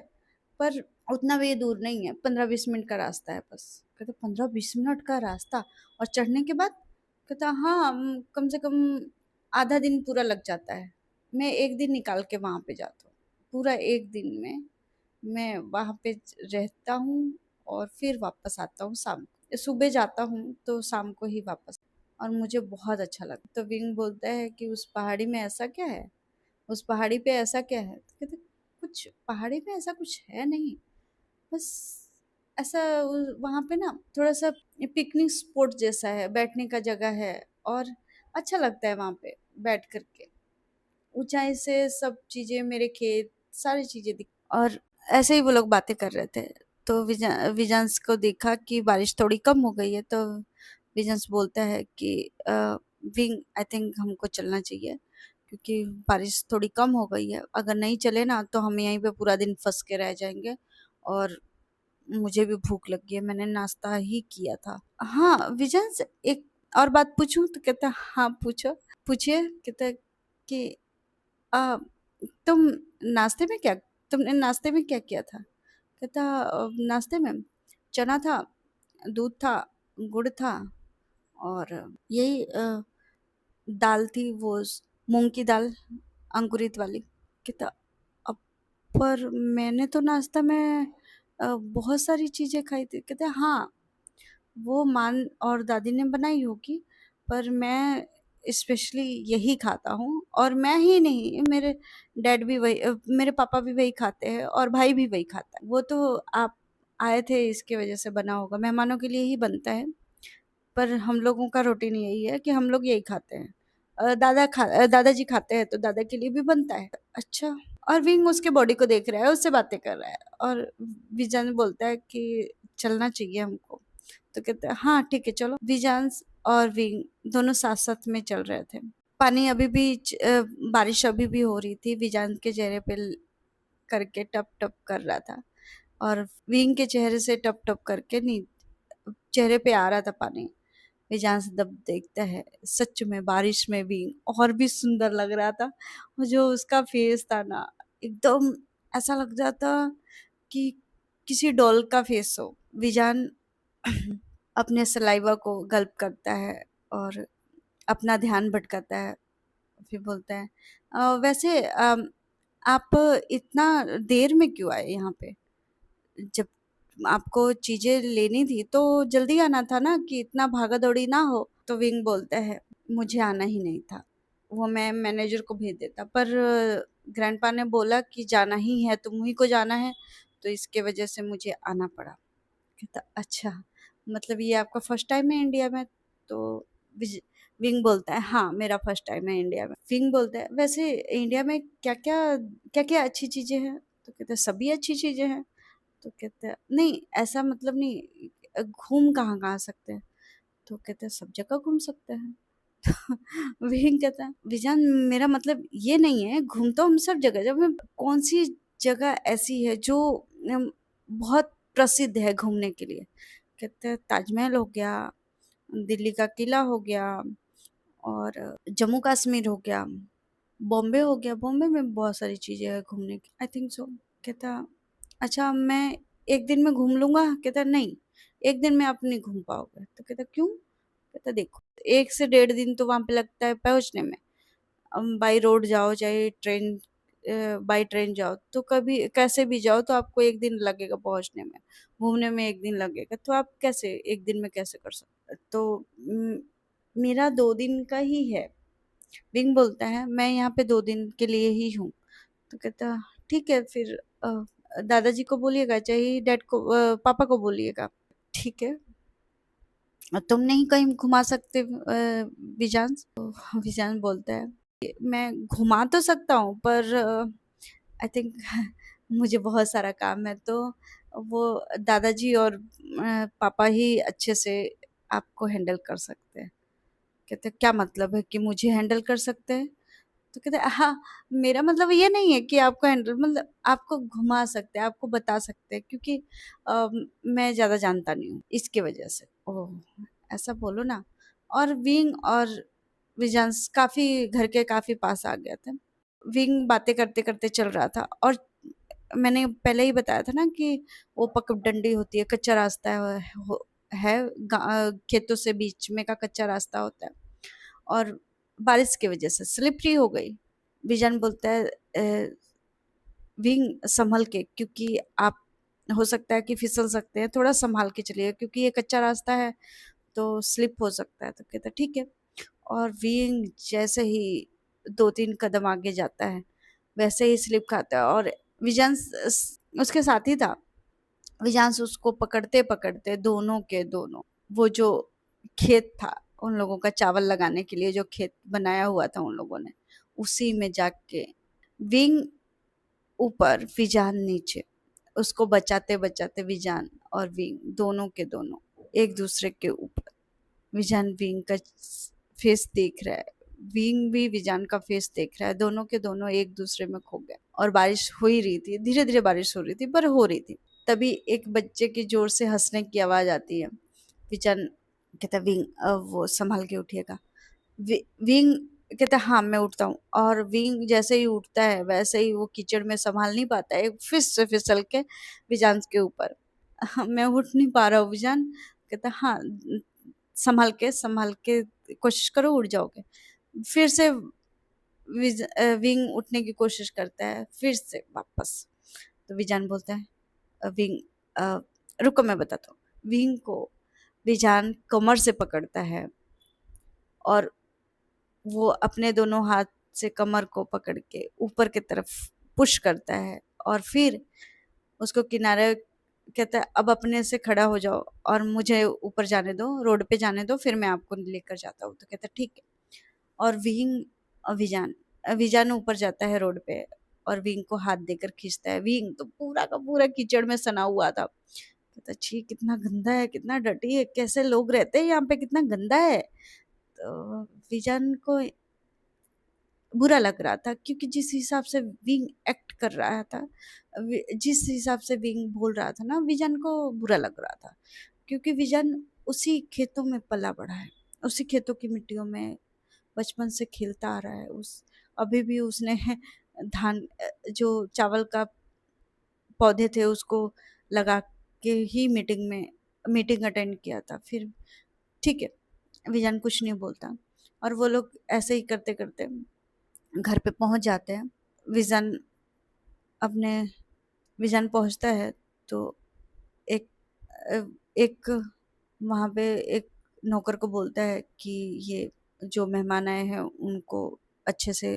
पर उतना भी दूर नहीं है, 15-20 मिनट का रास्ता है बस। कहता, 15-20 मिनट का रास्ता और चढ़ने के बाद? कहता, हाँ, कम से कम आधा दिन पूरा लग जाता है। मैं 1 दिन निकाल के वहाँ पे जाता हूँ। पूरा 1 दिन में मैं वहाँ पे रहता हूँ और फिर वापस आता हूँ शाम को। सुबह जाता हूँ तो शाम को ही वापस, और मुझे बहुत अच्छा लगा। तो विंग बोलता है कि उस पहाड़ी में ऐसा क्या है? उस पहाड़ी पे ऐसा क्या है? तो कहते, कुछ पहाड़ी में ऐसा कुछ है नहीं, बस ऐसा वहाँ पे ना थोड़ा सा पिकनिक स्पॉट जैसा है, बैठने का जगह है, और अच्छा लगता है वहाँ पे बैठ करके। ऊंचाई से सब चीजें, मेरे खेत, सारी चीजें दिख। और ऐसे ही वो लोग बातें कर रहे थे, तो विजांस को देखा कि बारिश थोड़ी कम हो गई है, तो विजांस बोलता है कि विंग, आई थिंक हमको चलना चाहिए, क्योंकि बारिश थोड़ी कम हो गई है। अगर नहीं चले ना तो हम यहीं पे पूरा दिन फंस के रह जाएंगे, और मुझे भी भूख लगी है, मैंने नाश्ता ही किया था। हाँ, विजांस, एक और बात पूछूं? तो कहता, हाँ पूछो। पूछिए। कहता कि अ, तुम नाश्ते में क्या तुमने नाश्ते में क्या किया था? कहता, नाश्ते में चना था, दूध था, गुड़ था, और यही दाल थी, वो मूंग की दाल, अंकुरित वाली। कहता, अब पर मैंने तो नाश्ता में बहुत सारी चीजें खाई थी। कहते, हाँ, वो मान और दादी ने बनाई होगी, पर मैं स्पेशली यही खाता हूँ, और मैं ही नहीं, मेरे डैड भी वही, मेरे पापा भी वही खाते हैं, और भाई भी वही खाता है। वो तो आप आए थे इसके वजह से बना होगा, मेहमानों के लिए ही बनता है, पर हम लोगों का रूटीन यही है कि हम लोग यही खाते हैं। दादाजी खाते हैं तो दादा के लिए भी बनता है। अच्छा। और विंग उसके बॉडी को देख रहा है, उससे बातें कर रहा है, और विजन बोलता है कि चलना चाहिए हमको। तो कहते हैं, हाँ ठीक है चलो। विजांस और विंग दोनों साथ साथ में चल रहे थे। पानी अभी भी बारिश अभी भी हो रही थी, विजांस के चेहरे पे करके टप टप कर रहा था, और विंग के चेहरे से टप टप करके नी चेहरे पे आ रहा था पानी। विजांस से जब देखता है, सच में बारिश में भी और भी सुंदर लग रहा था। और जो उसका फेस था ना, एकदम ऐसा लग जाता कि किसी डॉल का फेस हो। विजान अपने सलाइवा को गल्प करता है और अपना ध्यान भटकाता है। फिर बोलता है, वैसे आप इतना देर में क्यों आए यहाँ पे? जब आपको चीजें लेनी थी तो जल्दी आना था ना, कि इतना भागा दौड़ी ना हो। तो विंग बोलता है, मुझे आना ही नहीं था, वो मैं मैनेजर को भेज देता, पर ग्रैंडपा ने बोला कि जाना ही है, तुम ही को जाना है, तो इसके वजह से मुझे आना पड़ा। कहता, अच्छा, मतलब ये आपका फर्स्ट टाइम है इंडिया में? तो विंग बोलता है, हाँ मेरा फर्स्ट टाइम है इंडिया में। विंग बोलता है, वैसे इंडिया में क्या क्या अच्छी चीजें हैं? तो कहता है, सभी अच्छी चीजें हैं। तो कहते हैं, नहीं ऐसा मतलब नहीं, घूम कहाँ कहाँ सकते हैं? तो कहते हैं, सब जगह घूम सकते हैं। तो विहीन कहता है, विजान, मेरा मतलब ये नहीं है, घूम तो हम सब जगह, जब हम कौन सी जगह ऐसी है जो बहुत प्रसिद्ध है घूमने के लिए? कहते हैं, ताजमहल हो गया, दिल्ली का किला हो गया, और जम्मू कश्मीर हो गया, बॉम्बे हो गया। बॉम्बे में बहुत सारी चीजें हैं घूमने की, आई थिंक सो। कहता, अच्छा मैं 1 दिन में घूम लूँगा? कहता नहीं, 1 दिन में आप नहीं घूम पाओगे। तो कहता क्यों? कहता देखो 1 से डेढ़ दिन तो वहाँ पे लगता है पहुँचने में। बाई रोड जाओ चाहे बाई ट्रेन जाओ तो कभी कैसे भी जाओ तो आपको 1 दिन लगेगा पहुँचने में, घूमने में 1 दिन लगेगा, तो आप कैसे 1 दिन में कैसे कर सकते? तो मेरा 2 दिन का ही है। विंग बोलता है मैं यहाँ पे 2 दिन के लिए ही हूँ। तो कहता ठीक है फिर दादाजी को बोलिएगा चाहे पापा को बोलिएगा। ठीक है, तुम नहीं कहीं घुमा सकते विजांस? तो विजान बोलता है मैं घुमा तो सकता हूँ पर आई थिंक मुझे बहुत सारा काम है, तो वो दादाजी और पापा ही अच्छे से आपको हैंडल कर सकते हैं। कहते क्या मतलब है कि मुझे हैंडल कर सकते हैं? तो कहते हैं हाँ, मेरा मतलब ये नहीं है कि आपको हैंडल मतलब आपको घुमा सकते हैं, आपको बता सकते हैं क्योंकि मैं ज़्यादा जानता नहीं हूँ इसकी वजह से। ओह! ऐसा बोलो ना। और विंग और विजांस काफ़ी घर के काफ़ी पास आ गए थे। विंग बातें करते-करते चल रहा था और मैंने पहले ही बताया था ना कि वो पगडंडी होती है, कच्चा रास्ता है खेतों से बीच में का कच्चा रास्ता होता है और बारिश की वजह से स्लिपरी हो गई। विजन बोलता है विंग संभल के क्योंकि आप हो सकता है कि फिसल सकते हैं, थोड़ा संभाल के चलिए क्योंकि ये कच्चा रास्ता है तो स्लिप हो सकता है। तो कहता ठीक है। और विंग जैसे ही 2-3 कदम आगे जाता है वैसे ही स्लिप खाता है और विजांस उसके साथ ही था। विजांस उसको पकड़ते-पकड़ते दोनों के दोनों वो जो खेत था उन लोगों का चावल लगाने के लिए जो खेत बनाया हुआ था उन लोगों ने, उसी में जाके विंग ऊपर विजान नीचे, उसको बचाते-बचाते विजान और विंग दोनों के दोनों एक दूसरे के ऊपर। विजान विंग का फेस देख रहा है, विंग भी विजान का फेस देख रहा है, दोनों के दोनों एक दूसरे में खो गए और बारिश हो ही रही थी, धीरे धीरे बारिश हो रही थी पर हो रही थी। तभी एक बच्चे की जोर से हंसने की आवाज आती है। विजान कहता विंग वो संभाल के उठिएगा। विंग कहता हाँ मैं उठता हूँ और विंग जैसे ही उठता है वैसे ही वो कीचड़ में संभाल नहीं पाता है, फिस से फिसल के विजान के ऊपर। मैं उठ नहीं पा रहा हूँ विजान। कहता हाँ संभाल के कोशिश करो उड़ जाओगे। फिर से विंग उठने की कोशिश करता है फिर से वापस। तो विजान बोलता है विंग अ, रुको मैं बताता हूँ। विंग को विजान कमर से पकड़ता है और वो अपने दोनों हाथ से कमर को पकड़ के ऊपर की तरफ पुश करता है और फिर उसको किनारे कहता है अब अपने से खड़ा हो जाओ और मुझे ऊपर जाने दो, रोड पे जाने दो, फिर मैं आपको लेकर जाता हूँ। तो कहता है ठीक है। और विजान विजान ऊपर जाता है रोड पे और विंग को हाथ देकर खींचता है। विंग तो पूरा का पूरा कीचड़ में सना हुआ था। कहता छी कितना गंदा है, कितना डर्टी है, कैसे लोग रहते हैं यहाँ पे, कितना गंदा है। तो विजान को बुरा लग रहा था क्योंकि जिस हिसाब से विंग एक्ट कर रहा था, जिस हिसाब से विंग बोल रहा था ना, विजन को बुरा लग रहा था क्योंकि विजन उसी खेतों में पला बड़ा है, उसी खेतों की मिट्टियों में बचपन से खेलता आ रहा है। उस अभी भी उसने धान जो चावल का पौधे थे उसको लगा के ही मीटिंग अटेंड किया था। फिर ठीक है, विजन कुछ नहीं बोलता और वो लोग ऐसे ही करते करते घर पे पहुंच जाते हैं। विजन अपने विजन पहुंचता है तो एक एक वहाँ पे एक नौकर को बोलता है कि ये जो मेहमान आए हैं उनको अच्छे से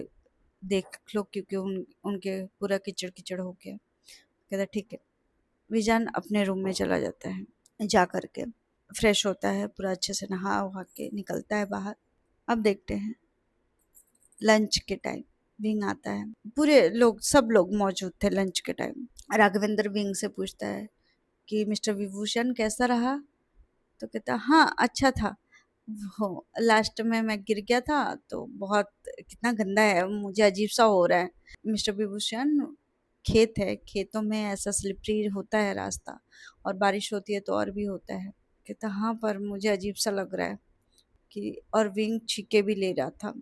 देख लो क्योंकि उनके पूरा कीचड़ कीचड़ हो गया। कहता ठीक है। विजन अपने रूम में चला जाता है, जा करके फ्रेश होता है, पूरा अच्छे से नहा वहा के निकलता है बाहर। अब देखते हैं लंच के टाइम विंग आता है, पूरे लोग सब लोग मौजूद थे लंच के टाइम। राघवेंद्र विंग से पूछता है कि मिस्टर विभूषण कैसा रहा? तो कहता हाँ अच्छा था, वो लास्ट में मैं गिर गया था तो बहुत कितना गंदा है, मुझे अजीब सा हो रहा है। मिस्टर विभूषण खेत है, खेतों में ऐसा स्लिपरी होता है रास्ता और बारिश होती है तो और भी होता है। कहता हाँ पर मुझे अजीब सा लग रहा है कि और विंग छीके भी ले रहा था।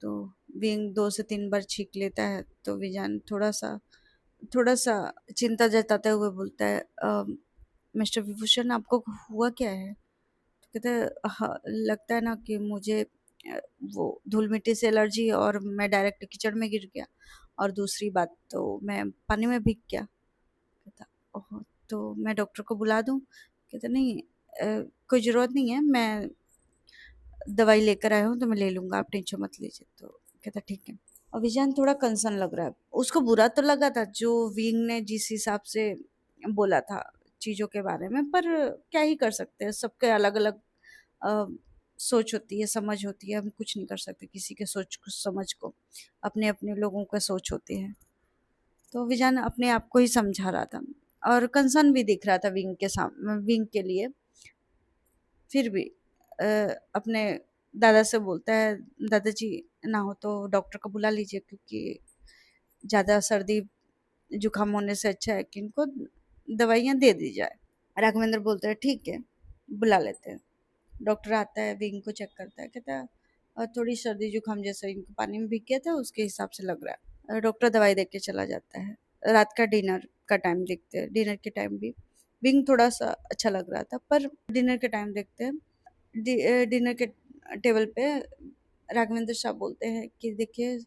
तो विंग 2 से 3 बार छींक लेता है तो विजान थोड़ा सा थोड़ा-सा चिंता जताते हुए बोलता है, मिस्टर विभूषण आपको हुआ क्या है? तो कहते हैं, हाँ, लगता है ना कि मुझे वो धूल-मिट्टी से एलर्जी है और मैं डायरेक्ट कीचड़ में गिर गया और दूसरी बात तो मैं पानी में भीग गया। कहता, ओह! तो मैं डॉक्टर को बुला दूँ? कहता नहीं, कोई ज़रूरत नहीं है, मैं दवाई लेकर आया हूँ तो मैं ले लूँगा, आप टेंशन मत लीजिए। तो कहता ठीक है। और विजान थोड़ा कंसर्न लग रहा है। उसको बुरा तो लगा था जो विंग ने जिस हिसाब से बोला था चीज़ों के बारे में, पर क्या ही कर सकते हैं, सबके अलग-अलग अ, सोच होती है, समझ होती है, हम कुछ नहीं कर सकते किसी के सोच को समझ को, अपने-अपने लोगों का सोच होती है। तो विजान अपने आप को ही समझा रहा था और कंसर्न भी दिख रहा था विंग के लिए। फिर भी अ, अपने दादा से बोलता है, दादाजी ना हो तो डॉक्टर को बुला लीजिए क्योंकि ज़्यादा सर्दी जुकाम होने से अच्छा है कि इनको दवाइयाँ दे दी जाए। राघवेंद्र बोलता है ठीक है, बुला लेते हैं। डॉक्टर आता है, विंग को चेक करता है, कहता है थोड़ी सर्दी जुकाम जैसा इनको पानी में भीग गया था उसके हिसाब से लग रहा है। डॉक्टर दवाई दे के चला जाता है। रात का डिनर का टाइम देखते हैं, डिनर के टाइम भी विंग थोड़ा सा अच्छा लग रहा था, पर डिनर के टाइम देखते हैं, डिनर के टेबल पे राघवेंद्र साहब बोलते हैं कि देखिए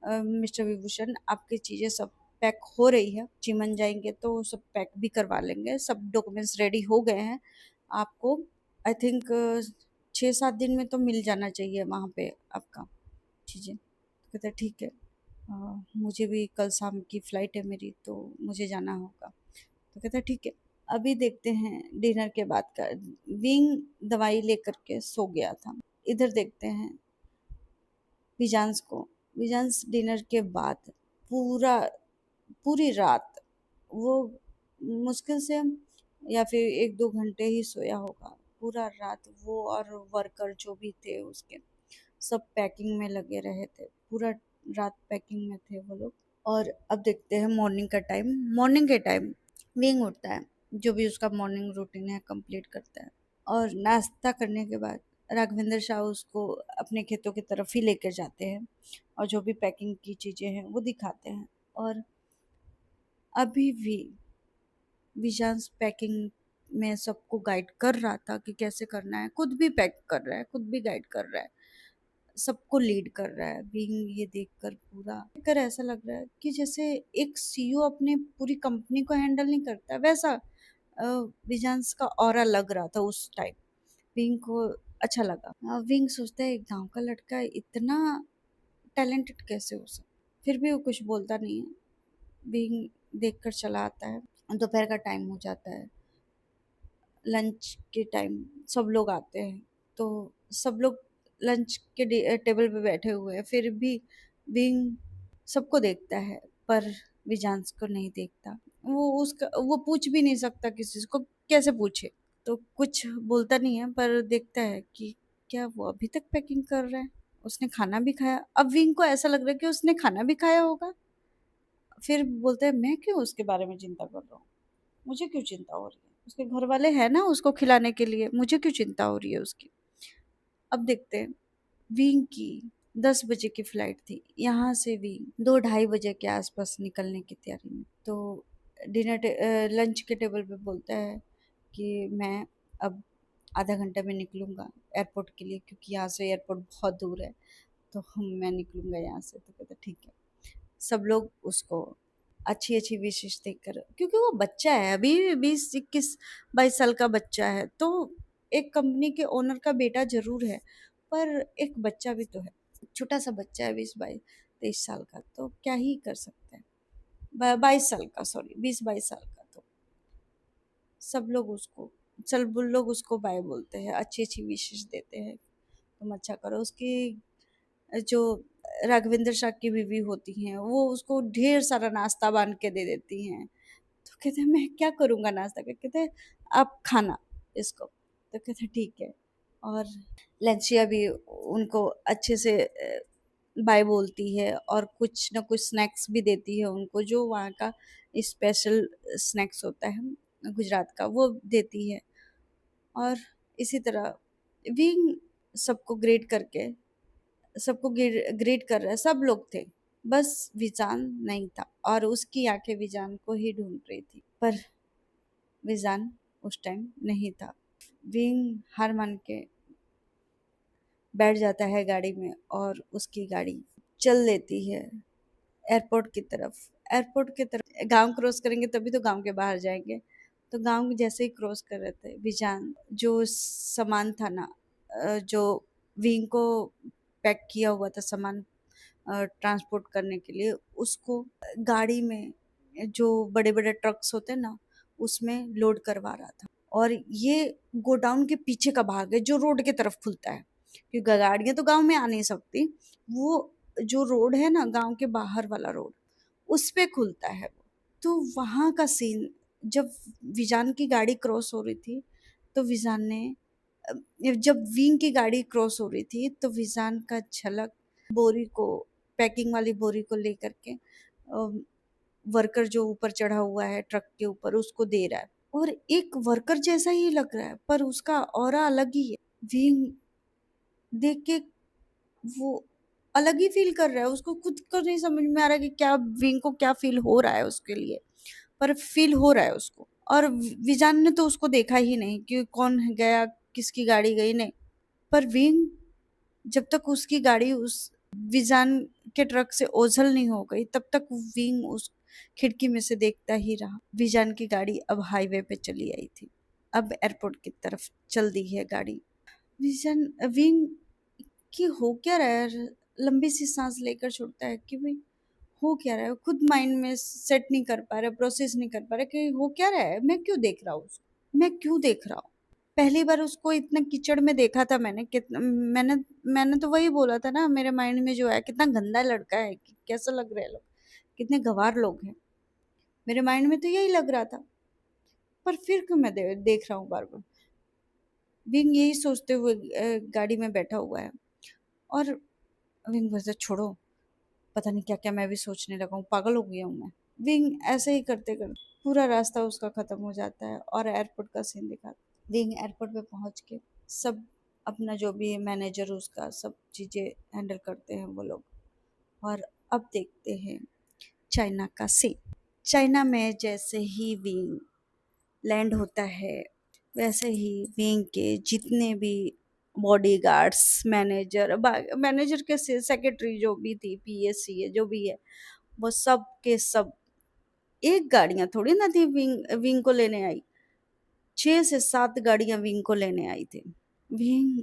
मिस्टर विभूषण आपकी चीज़ें सब पैक हो रही है, चिमन जाएंगे तो सब पैक भी करवा लेंगे, सब डॉक्यूमेंट्स रेडी हो गए हैं, आपको आई थिंक 6-7 दिन में तो मिल जाना चाहिए वहाँ पे आपका चीज़ें। तो कहते हैं ठीक है, मुझे भी कल शाम की फ़्लाइट है मेरी तो मुझे जाना होगा। तो कहता है ठीक है। अभी देखते हैं डिनर के बाद का, विंग दवाई लेकर के सो गया था। इधर देखते हैं विजांस को। विजांस डिनर के बाद पूरा पूरी रात वो मुश्किल से या फिर 1-2 घंटे ही सोया होगा। पूरा रात वो और वर्कर जो भी थे उसके सब पैकिंग में लगे रहे थे। पूरा रात पैकिंग में थे वो लोग। और अब देखते हैं मॉर्निंग का टाइम। मॉर्निंग के टाइम विंग उठता है, जो भी उसका मॉर्निंग रूटीन है कंप्लीट करता है और नाश्ता करने के बाद राघवेंद्र शाह उसको अपने खेतों की तरफ ही लेकर जाते हैं और जो भी पैकिंग की चीज़ें हैं वो दिखाते हैं। और अभी भी विजांस पैकिंग में सबको गाइड कर रहा था कि कैसे करना है, खुद भी पैक कर रहा है, खुद भी गाइड कर रहा है, सबको लीड कर रहा है। बीइंग ये देखकर पूरा देखकर ऐसा लग रहा है कि जैसे एक सीईओ अपनी पूरी कंपनी को हैंडल नहीं करता, वैसा विजांस का ऑरा लग रहा था उस टाइम। विंग को अच्छा लगा। विंग सोचता है एक गांव का लड़का इतना टैलेंटेड कैसे हो सकता, फिर भी वो कुछ बोलता नहीं है। विंग देखकर चला आता है। दोपहर का टाइम हो जाता है, लंच के टाइम सब लोग आते हैं, तो सब लोग लंच के टेबल पे बैठे हुए हैं, फिर भी विंग सबको देखता है पर विजांस को नहीं देखता। वो पूछ भी नहीं सकता किसी को, कैसे पूछे, तो कुछ बोलता नहीं है पर देखता है कि क्या वो अभी तक पैकिंग कर रहा है, उसने खाना भी खाया। अब विंग को ऐसा लग रहा है कि उसने खाना भी खाया होगा। फिर बोलते हैं मैं क्यों उसके बारे में चिंता कर रहा हूँ, मुझे क्यों चिंता हो रही है, उसके घर वाले हैं ना उसको खिलाने के लिए, मुझे क्यों चिंता हो रही है उसकी। अब देखते हैं विंग की 10 बजे की फ्लाइट थी, यहाँ से विंग 2-2:30 बजे के आसपास निकलने की तैयारी में। तो लंच के टेबल पे बोलता है कि मैं अब आधा घंटे में निकलूँगा एयरपोर्ट के लिए, क्योंकि यहाँ से एयरपोर्ट बहुत दूर है, तो मैं निकलूँगा यहाँ से। तो कहता ठीक है। सब लोग उसको अच्छी-अच्छी विशेष देकर, क्योंकि वो बच्चा है अभी, 20-21-22 साल का बच्चा है, तो एक कंपनी के ओनर का बेटा ज़रूर है, पर एक बच्चा भी तो है, छोटा-सा बच्चा है 20-22-23 साल का, तो क्या ही कर सकते हैं। ब 22 साल का, सॉरी 20-22 साल का, तो सब लोग उसको सब लोग उसको बाय बोलते हैं, अच्छी-अच्छी विशेष देते हैं, तुम अच्छा करो। उसकी जो राघवेंद्र शाह की बीवी होती हैं वो उसको ढेर सारा नाश्ता बांध के दे देती हैं। तो कहते हैं मैं क्या करूँगा नाश्ता का, कहते हैं आप खाना इसको। तो कहते हैं ठीक है। और लेंसिया भी उनको अच्छे से बाय बोलती है और कुछ ना कुछ स्नैक्स भी देती है उनको, जो वहाँ का स्पेशल स्नैक्स होता है गुजरात का, वो देती है। और इसी तरह विंग सबको ग्रेड कर रहा है, सब लोग थे। बस विजान नहीं था और उसकी आंखें विजान को ही ढूंढ रही थी, पर विजान उस टाइम नहीं था। विंग हार मान के बैठ जाता है गाड़ी में और उसकी गाड़ी चल देती है एयरपोर्ट की तरफ। एयरपोर्ट की तरफ गांव क्रॉस करेंगे तभी तो गांव के बाहर जाएंगे। तो गांव जैसे ही क्रॉस कर रहे थे, विजान जो सामान था ना, जो विंग को पैक किया हुआ था सामान ट्रांसपोर्ट करने के लिए, उसको गाड़ी में जो बड़े बड़े ट्रक्स होते हैं ना, उसमें लोड करवा रहा था। और ये गोडाउन के पीछे का भाग है जो रोड की तरफ खुलता है, क्योंकि गाड़ियां तो गांव में आ नहीं सकती। वो जो रोड है ना, गांव के बाहर वाला रोड, उस पे खुलता है वो। तो वहां का सीन, जब विजान की गाड़ी क्रॉस हो रही थी तो विजान ने जब विंग की गाड़ी क्रॉस हो रही थी तो विजान का झलक बोरी को, पैकिंग वाली बोरी को लेकर के वर्कर जो ऊपर चढ़ा हुआ है ट्रक के ऊपर उसको दे रहा है। और एक वर्कर जैसा ही लग रहा है पर उसका ऑरा अलग ही है। विंग देख के वो अलग ही फील कर रहा है, उसको खुद को नहीं समझ में आ रहा कि क्या विंग को क्या फील हो रहा है उसके लिए, पर फील हो रहा है उसको। और विजान ने तो उसको देखा ही नहीं कि कौन गया, किसकी गाड़ी गई, नहीं। पर विंग, जब तक उसकी गाड़ी उस विजान के ट्रक से ओझल नहीं हो गई तब तक विंग उस खिड़की में से देखता ही रहा। विजान की गाड़ी अब हाईवे पे चली आई थी, अब एयरपोर्ट की तरफ चल दी है गाड़ी। विजन विंग कि हो क्या रहा है, लंबी सी सांस लेकर छोड़ता है कि भाई हो क्या रहा है। खुद माइंड में सेट नहीं कर पा रहा, प्रोसेस नहीं कर पा रहा कि हो क्या रहा है, मैं क्यों देख रहा हूँ उसको, मैं क्यों देख रहा हूँ। पहली बार उसको इतना कीचड़ में देखा था मैंने, कितना मैंने मैंने तो वही बोला था ना, मेरे माइंड में जो है कितना गंदा लड़का है, कि कैसा लग रहे हैं लोग, कितने गवार लोग हैं, मेरे माइंड में तो यही लग रहा था। पर फिर क्यों मैं देख रहा हूँ बार बार। विंग यही सोचते हुए गाड़ी में बैठा हुआ है। और विंग वैसे छोड़ो, पता नहीं क्या क्या मैं भी सोचने लगा हूँ, पागल हो गया हूँ मैं। विंग ऐसे ही करते करते पूरा रास्ता उसका खत्म हो जाता है और एयरपोर्ट का सीन दिखाता है। विंग एयरपोर्ट पे पहुंच के सब अपना जो भी मैनेजर उसका सब चीजें हैंडल करते हैं वो लोग। और अब देखते हैं चाइना का सीन। चाइना में जैसे ही विंग लैंड होता है, वैसे ही विंग के जितने भी बॉडीगार्ड्स, मैनेजर, मैनेजर के सेक्रेटरी जो भी थी, पीएससी है जो भी है, वो सब के सब, एक गाड़ियां थोड़ी ना थी विंग विंग को लेने आई, 6 से 7 गाड़ियां विंग को लेने आई थी। विंग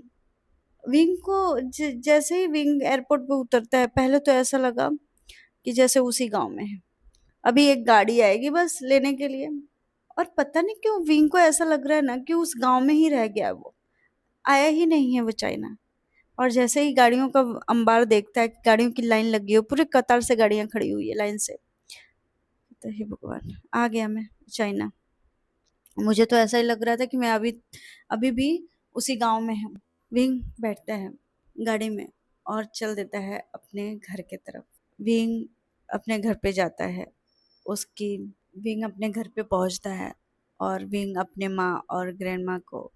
विंग को जैसे ही विंग एयरपोर्ट पे उतरता है, पहले तो ऐसा लगा कि जैसे उसी गांव में है, अभी एक गाड़ी आएगी बस लेने के लिए। और पता नहीं क्यों विंग को ऐसा लग रहा है ना कि उस गांव में ही रह गया, वो आया ही नहीं है वो चाइना। और जैसे ही गाड़ियों का अंबार देखता है कि गाड़ियों की लाइन लगी है, पूरे कतार से गाड़ियां खड़ी हुई है लाइन से, तो हे भगवान, आ गया मैं चाइना। मुझे तो ऐसा ही लग रहा था कि मैं अभी अभी भी उसी गांव में हूँ। विंग बैठता है गाड़ी में और चल देता है अपने घर के तरफ। विंग अपने घर पे जाता है, उसकी विंग अपने घर पे पहुंचता है और विंग अपने माँ और ग्रैंड माँ को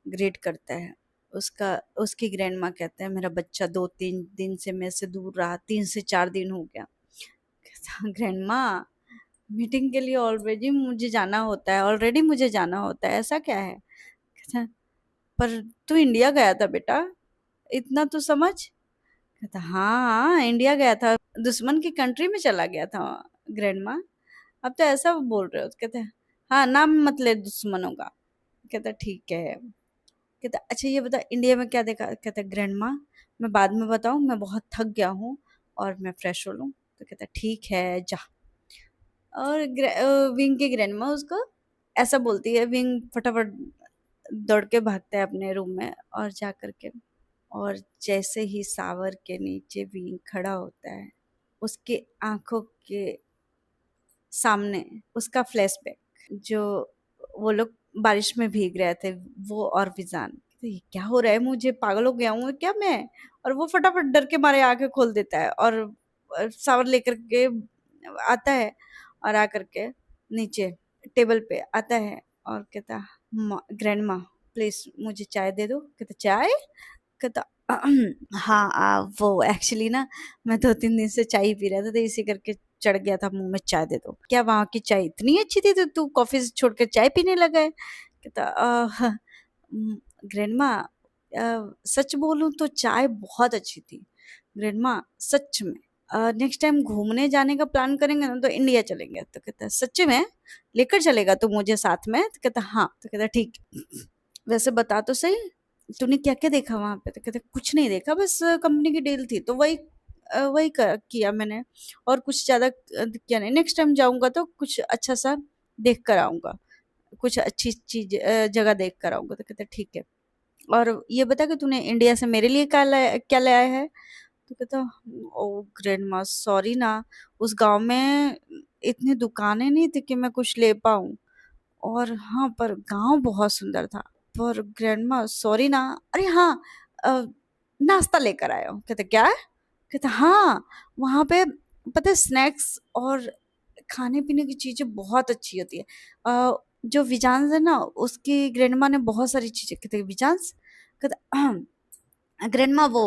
ग्रीट करता है। उसका उसकी ग्रैंड माँ कहते हैं मेरा बच्चा 2-3 दिन से मेरे से दूर रहा, 3 से 4 दिन हो गया। ग्रैंड माँ, मीटिंग के लिए ऑलरेडी मुझे जाना होता है, ऐसा क्या है। कहता, पर तू इंडिया गया था बेटा, इतना तो समझ। कहता हाँ इंडिया गया था, दुश्मन की कंट्री में चला गया था ग्रैंड माँ, अब तो ऐसा बोल रहे हो। कहते हैं हाँ नाम मत ले दुश्मनों का। कहता ठीक है। कहता अच्छा ये बता इंडिया में क्या देखा। कहता ग्रैंड माँ मैं बाद में बताऊँ, मैं बहुत थक गया हूँ और मैं फ्रेश हो लूँ। तो कहता ठीक है जा। और विंग की ग्रैंड माँ उसको ऐसा बोलती है, विंग फटाफट दौड़ के भागता है अपने रूम में और जा करके, और जैसे ही सावर के नीचे विंग खड़ा होता है, उसके आंखों के सामने उसका फ्लैशबैक, जो वो लोग बारिश में भीग रहे थे, वो और विजान। तो ये क्या हो रहा है, मुझे पागल हो गया हूँ क्या मैं। और वो फटाफट डर के मारे आंखें खोल देता है और सावर लेकर के आता है और आकर के नीचे टेबल पे आता है और कहता ग्रैंड माँ प्लीज मुझे चाय दे दो। कहता चाय। कहता हाँ, वो एक्चुअली ना मैं 2-3 दिन से चाय ही पी रहा था, तो इसी करके चढ़ गया था मुँह में चाय दे दो। क्या वहाँ की चाय इतनी अच्छी थी तो तू कॉफ़ी छोड़ के चाय पीने लगा है? कहता ग्रैंडमा सच बोलूँ तो चाय बहुत अच्छी थी। ग्रैंडमा सच में नेक्स्ट टाइम घूमने जाने का प्लान करेंगे ना तो इंडिया चलेंगे। तो कहता है सच में? लेकर चलेगा तू मुझे साथ में? तो कहता हाँ। तो कहता ठीक। वैसे बता तो सही, तूने क्या-क्या देखा वहाँ पे? तो कहता कुछ नहीं देखा, बस कंपनी की डील थी तो वही वही किया मैंने और कुछ ज़्यादा किया नहीं। नेक्स्ट टाइम जाऊँगा तो कुछ अच्छा-सा देख कर आऊँगा, कुछ अच्छी चीज़ जगह देख कर आऊँगा। तो कहता ठीक है। और ये बता कि तूने इंडिया से मेरे लिए क्या लाया है? तो कहता ओह ग्रैंडमा सॉरी ना, उस गाँव में इतनी दुकानें नहीं थी कि मैं कुछ ले पाऊँ। और हाँ, पर गाँव बहुत सुंदर था। पर ग्रैंडमा सॉरी ना, अरे हाँ, अ, नाश्ता लेकर आया हूँ। कहते क्या? कहता हाँ, वहाँ पे पता है स्नैक्स और खाने-पीने की चीज़ें बहुत अच्छी होती है। जो विजांस है ना, उसकी ग्रैंडमा ने बहुत सारी चीज़ें। कहते विजांस? कहता ग्रैंडमा वो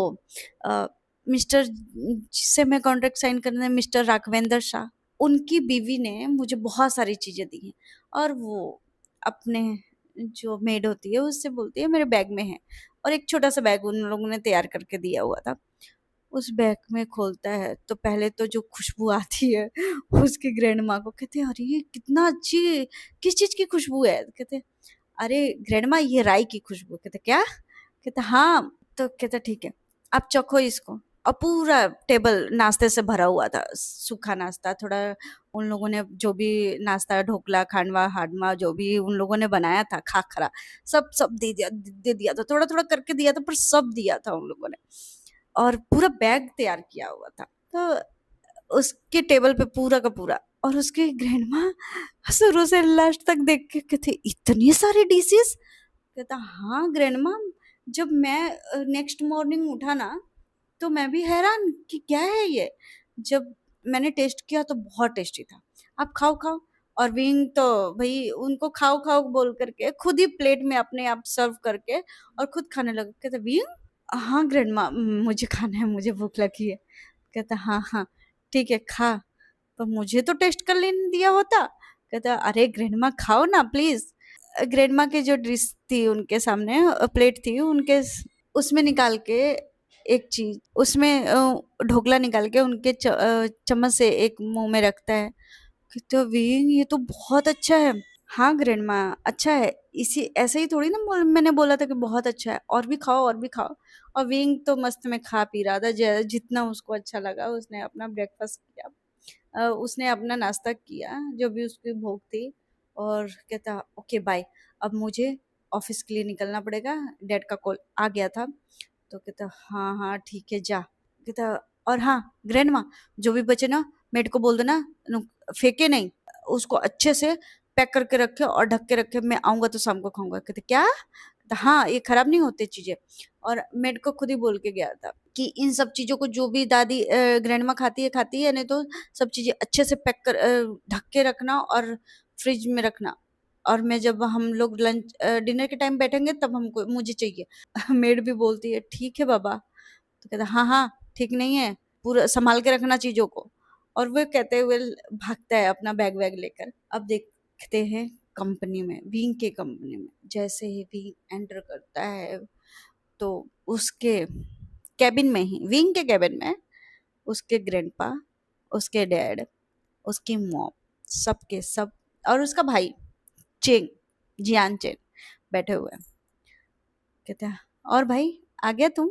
अ, मिस्टर जिससे मैं कॉन्ट्रैक्ट साइन करने, मिस्टर राघवेंद्र शाह, उनकी बीवी ने मुझे बहुत सारी चीज़ें दी हैं और वो अपने जो मेड होती है उससे बोलती है मेरे बैग में है। और एक छोटा-सा बैग उन लोगों ने तैयार करके दिया हुआ था। उस बैग में खोलता है तो पहले तो जो खुशबू आती है उसकी ग्रैंडमा को, कहते हैं अरे ये कितना अच्छी, किस चीज़ की खुशबू है? कहते अरे ग्रैंडमा ये राई की खुशबू। कहते क्या? कहता हाँ। तो कहता ठीक है, आप चखो इसको। और पूरा टेबल नाश्ते से भरा हुआ था, सूखा नाश्ता थोड़ा उन लोगों ने जो भी नाश्ता ढोकला, खांडवा, हाडवा जो भी उन लोगों ने बनाया था, खाखरा, सब दे दिया था, थोड़ा-थोड़ा करके दिया था पर सब दिया था उन लोगों ने। और पूरा बैग तैयार किया हुआ था। तो उसके टेबल पे पूरा का पूरा और उसकी ग्रैंडमा शुरू से लास्ट तक देख के कहती इतनी सारी डिशेज़? कहता हाँ ग्रैंडमा, जब मैं नेक्स्ट मॉर्निंग उठा ना तो मैं भी हैरान कि क्या है ये? जब मैंने टेस्ट किया तो बहुत टेस्टी था। आप खाओ और विंग तो भई उनको खाओ बोल कर के खुद ही प्लेट में अपने आप सर्व करके और खुद खाने लगा। कहता विंग? हाँ ग्रैंडमा, मुझे खाना है, मुझे भूख लगी है। कहता हाँ, ठीक है खा, पर मुझे तो टेस्ट कर लेने दिया होता। कहता अरे ग्रैंडमा खाओ ना प्लीज़। ग्रैंडमा की जो डिश थी उनके सामने प्लेट थी उनके उसमें निकाल के एक चीज़ उसमें ढोकला निकाल के उनके चम्मच से एक मुँह में रखता है। कहते विंग ये तो बहुत अच्छा है। हाँ ग्रैंडमा अच्छा है, इसी ऐसे ही थोड़ी ना मैंने बोला था कि बहुत अच्छा है, और भी खाओ। और विंग तो मस्त में खा पी रहा था, जितना उसको अच्छा लगा उसने अपना ब्रेकफास्ट किया। उसने अपना नाश्ता किया जो भी उसकी भूख थी और कहता ओके बाय, अब मुझे ऑफिस के लिए निकलना पड़ेगा, डैड का कॉल आ गया था। तो कहता हाँ ठीक है जा। कहता और हाँ ग्रैंडमा, जो भी बचे ना मेड को बोल देना, फेंके नहीं, उसको अच्छे से पैक करके रखे और ढक के रखे, मैं आऊंगा तो शाम को खाऊंगा। कहते क्या? कहता हाँ ये खराब नहीं होते चीजें। और मेड को खुद ही बोल के गया था कि इन सब चीजों को जो भी दादी ग्रैंडमा खाती है नहीं तो सब चीजें अच्छे से पैक कर ढक के रखना और फ्रिज में रखना। और मैं जब हम लोग लंच डिनर के टाइम बैठेंगे तब हमको मुझे चाहिए। मेड भी बोलती है ठीक है बाबा। तो कहता हाँ ठीक नहीं है, पूरा संभाल के रखना चीजों को। और वो कहते हुए भागता है अपना बैग वैग लेकर। अब देखते हैं कंपनी में, विंग के कंपनी में जैसे ही विंग एंटर करता है तो उसके कैबिन में ही, विंग के कैबिन में उसके ग्रैंडपा, उसके डैड, उसकी मॉम, सबके सब और उसका भाई चेंग, जियान चेंग बैठे हुए हैं। कहते हैं और भाई आ गया तुम?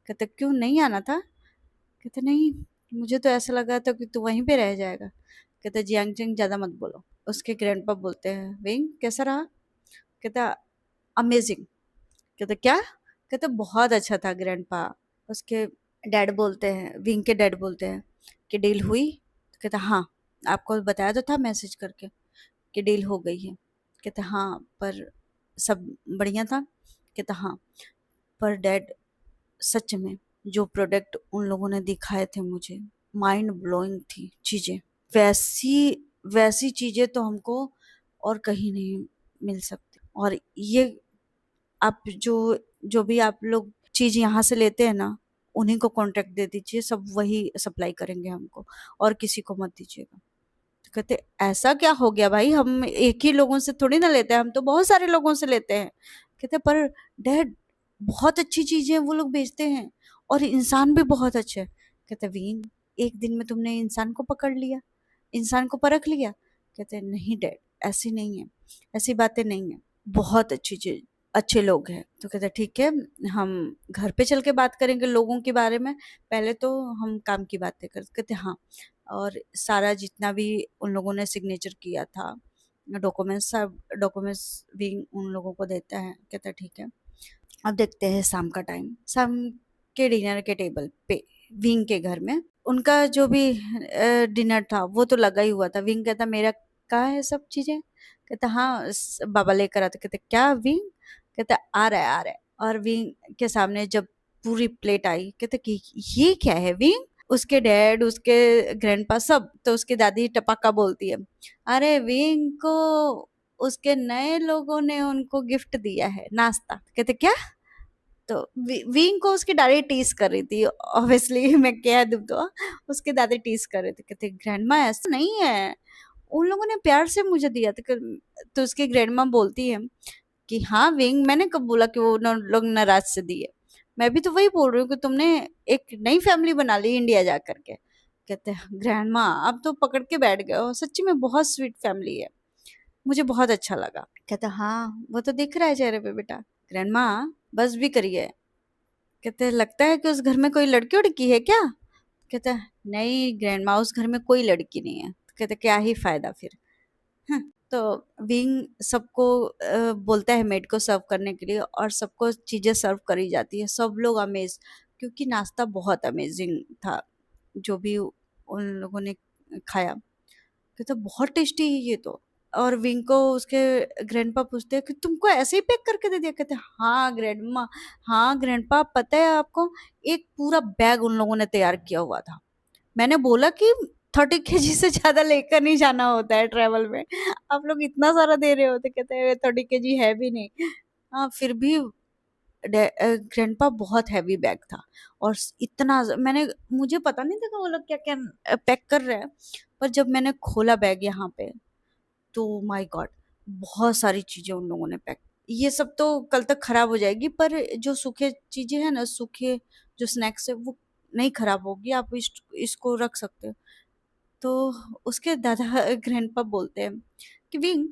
कहते क्यों नहीं आना था? कहते नहीं, मुझे तो ऐसा लगा था कि तू वहीं पे रह जाएगा। कहते जियांग चेंग ज्यादा मत बोलो। उसके ग्रैंडपा बोलते हैं विंग कैसा रहा? कहता अमेजिंग। कहते क्या? कहते बहुत अच्छा था ग्रैंडपा। उसके डैड बोलते हैं, विंग के डैड बोलते हैं कि डील हुई? तो कहता हाँ, आपको बताया तो था मैसेज करके कि डील हो गई है। कहते हाँ पर सब बढ़िया था? कहता हाँ, पर डैड सच में जो प्रोडक्ट उन लोगों ने दिखाए थे मुझे, माइंड ब्लोइंग थी चीज़ें। वैसी वैसी चीज़ें तो हमको और कहीं नहीं मिल सकती। और ये आप जो जो भी आप लोग चीज़ यहाँ से लेते हैं ना, उन्हीं को कॉन्ट्रैक्ट दे दीजिए, सब वही सप्लाई करेंगे हमको, और किसी को मत दीजिएगा। तो कहते ऐसा क्या हो गया भाई, हम एक ही लोगों से थोड़ी ना लेते हैं, हम तो बहुत सारे लोगों से लेते हैं। कहते पर डैड बहुत अच्छी चीजें वो लोग बेचते हैं और इंसान भी बहुत अच्छे हैं। कहते वीन, एक दिन में तुमने इंसान को पकड़ लिया, इंसान को परख लिया? कहते नहीं डैड, ऐसी नहीं है, ऐसी बातें नहीं है, बहुत अच्छी चीज, अच्छे लोग हैं। तो कहते ठीक है, हम घर पे चल के बात करेंगे लोगों के बारे में, पहले तो हम काम की बातें करते। कहते हाँ, और सारा जितना भी उन लोगों ने सिग्नेचर किया था, डॉक्यूमेंट्स, सब डॉक्यूमेंट्स भी उन लोगों को देता है। कहता ठीक है। अब देखते हैं शाम का टाइम, शाम के डिनर के टेबल पे विंग के घर में उनका जो भी डिनर था वो तो लगा ही हुआ था। विंग कहता मेरा कहाँ है सब चीजें? कहता हाँ बाबा लेकर आते। कहते क्या विंग? कहता आ रहा है आ रहा है। और विंग के सामने जब पूरी प्लेट आई, कहते कि ये क्या है विंग? उसके डैड, उसके ग्रैंडपा सब, तो उसकी दादी टपाका बोलती है, अरे विंग को उसके नए लोगों ने उनको गिफ्ट दिया है नाश्ता। कहते क्या? तो विंग को उसकी दादी टीज कर रही थी, ऑब्वियसली मैं कह दूं तो उसके दादी टीज कर रहे थे। कहते ग्रैंडमा ऐसा नहीं है, उन लोगों ने प्यार से मुझे दिया था। तो उसकी ग्रैंडमा बोलती है कि हाँ विंग, मैंने कब बोला कि वो लोग नाराज से दिए? मैं भी तो वही बोल रही हूँ कि तुमने एक नई फैमिली बना ली इंडिया जा करके। कहते हैं ग्रैंडमा आप तो पकड़ के बैठ गए हो, सच्ची में बहुत स्वीट फैमिली है, मुझे बहुत अच्छा लगा। कहता हाँ वो तो दिख रहा है चेहरे पे बेटा। ग्रैंडमा बस भी करिए। कहते लगता है कि उस घर में कोई लड़की उड़की है क्या? कहता नहीं ग्रैंडमा, उस घर में कोई लड़की नहीं है। कहते क्या ही फायदा फिर। हाँ, तो विंग सबको बोलता है मेड को सर्व करने के लिए, और सबको चीजें सर्व करी जाती है। सब लोग अमेज, क्योंकि नाश्ता बहुत अमेजिंग था जो भी उन लोगों ने खाया। कहते बहुत टेस्टी है ये तो। और विंग को उसके ग्रैंडपा पूछते हैं कि तुमको ऐसे ही पैक करके दे दिया? कहते हाँ ग्रैंडमा, हाँ ग्रैंडपा, पता है आपको एक पूरा बैग उन लोगों ने तैयार किया हुआ था। मैंने बोला कि 30 kg से ज्यादा लेकर नहीं जाना होता है ट्रेवल में, आप लोग इतना सारा दे रहे होते। कहते हैं 30 kg है भी नहीं। हाँ फिर भी ग्रैंडपा बहुत हैवी बैग था, और इतना मैंने, मुझे पता नहीं था कि वो लोग क्या क्या पैक कर रहे हैं। पर जब मैंने खोला बैग यहाँ पे, तो माय गॉड, बहुत सारी चीजें उन लोगों ने पैक। ये सब तो कल तक खराब हो जाएगी, पर जो सूखे चीजें हैं ना, सूखे जो स्नैक्स है वो नहीं खराब होगी, आप इसको रख सकते हो। तो उसके दादा ग्रैंडपा बोलते हैं कि विंग,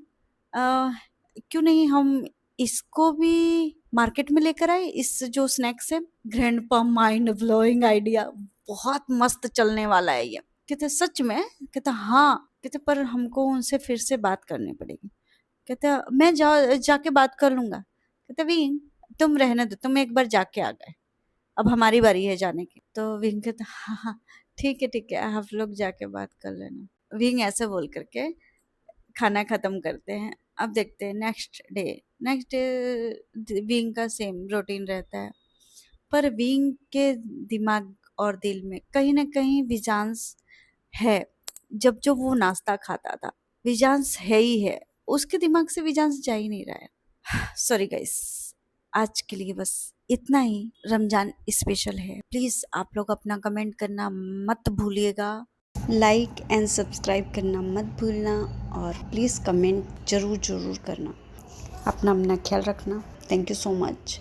अ, क्यों नहीं हम इसको भी मार्केट में लेकर आए, इस जो स्नैक्स है। ग्रैंडपा माइंड ब्लोइंग आइडिया, बहुत मस्त चलने वाला है ये। कहते सच में? कहते हाँ। कहते पर हमको उनसे फिर से बात करनी पड़ेगी। कहते मैं जाके बात कर लूंगा। कहते विंग तुम रहने दो, तुम एक बार जाके आ गए, अब हमारी बारी है जाने की। तो विंग कहता हाँ हाँ ठीक है आप लोग जाके बात कर लेना। विंग ऐसे बोल करके खाना खत्म करते हैं। अब देखते हैं next day. Next day wing का सेम रूटीन रहता है, पर विंग के दिमाग और दिल में कहीं ना कहीं विजांस है। जब जब वो नाश्ता खाता था, विजांस है ही है, उसके दिमाग से विजांस जा ही नहीं रहा है। सॉरी गाइस, आज के लिए बस इतना ही। रमजान स्पेशल है, प्लीज आप लोग अपना कमेंट करना मत भूलिएगा, लाइक एंड सब्सक्राइब करना मत भूलना, और प्लीज़ कमेंट ज़रूर करना। अपना ख्याल रखना। Thank you so much.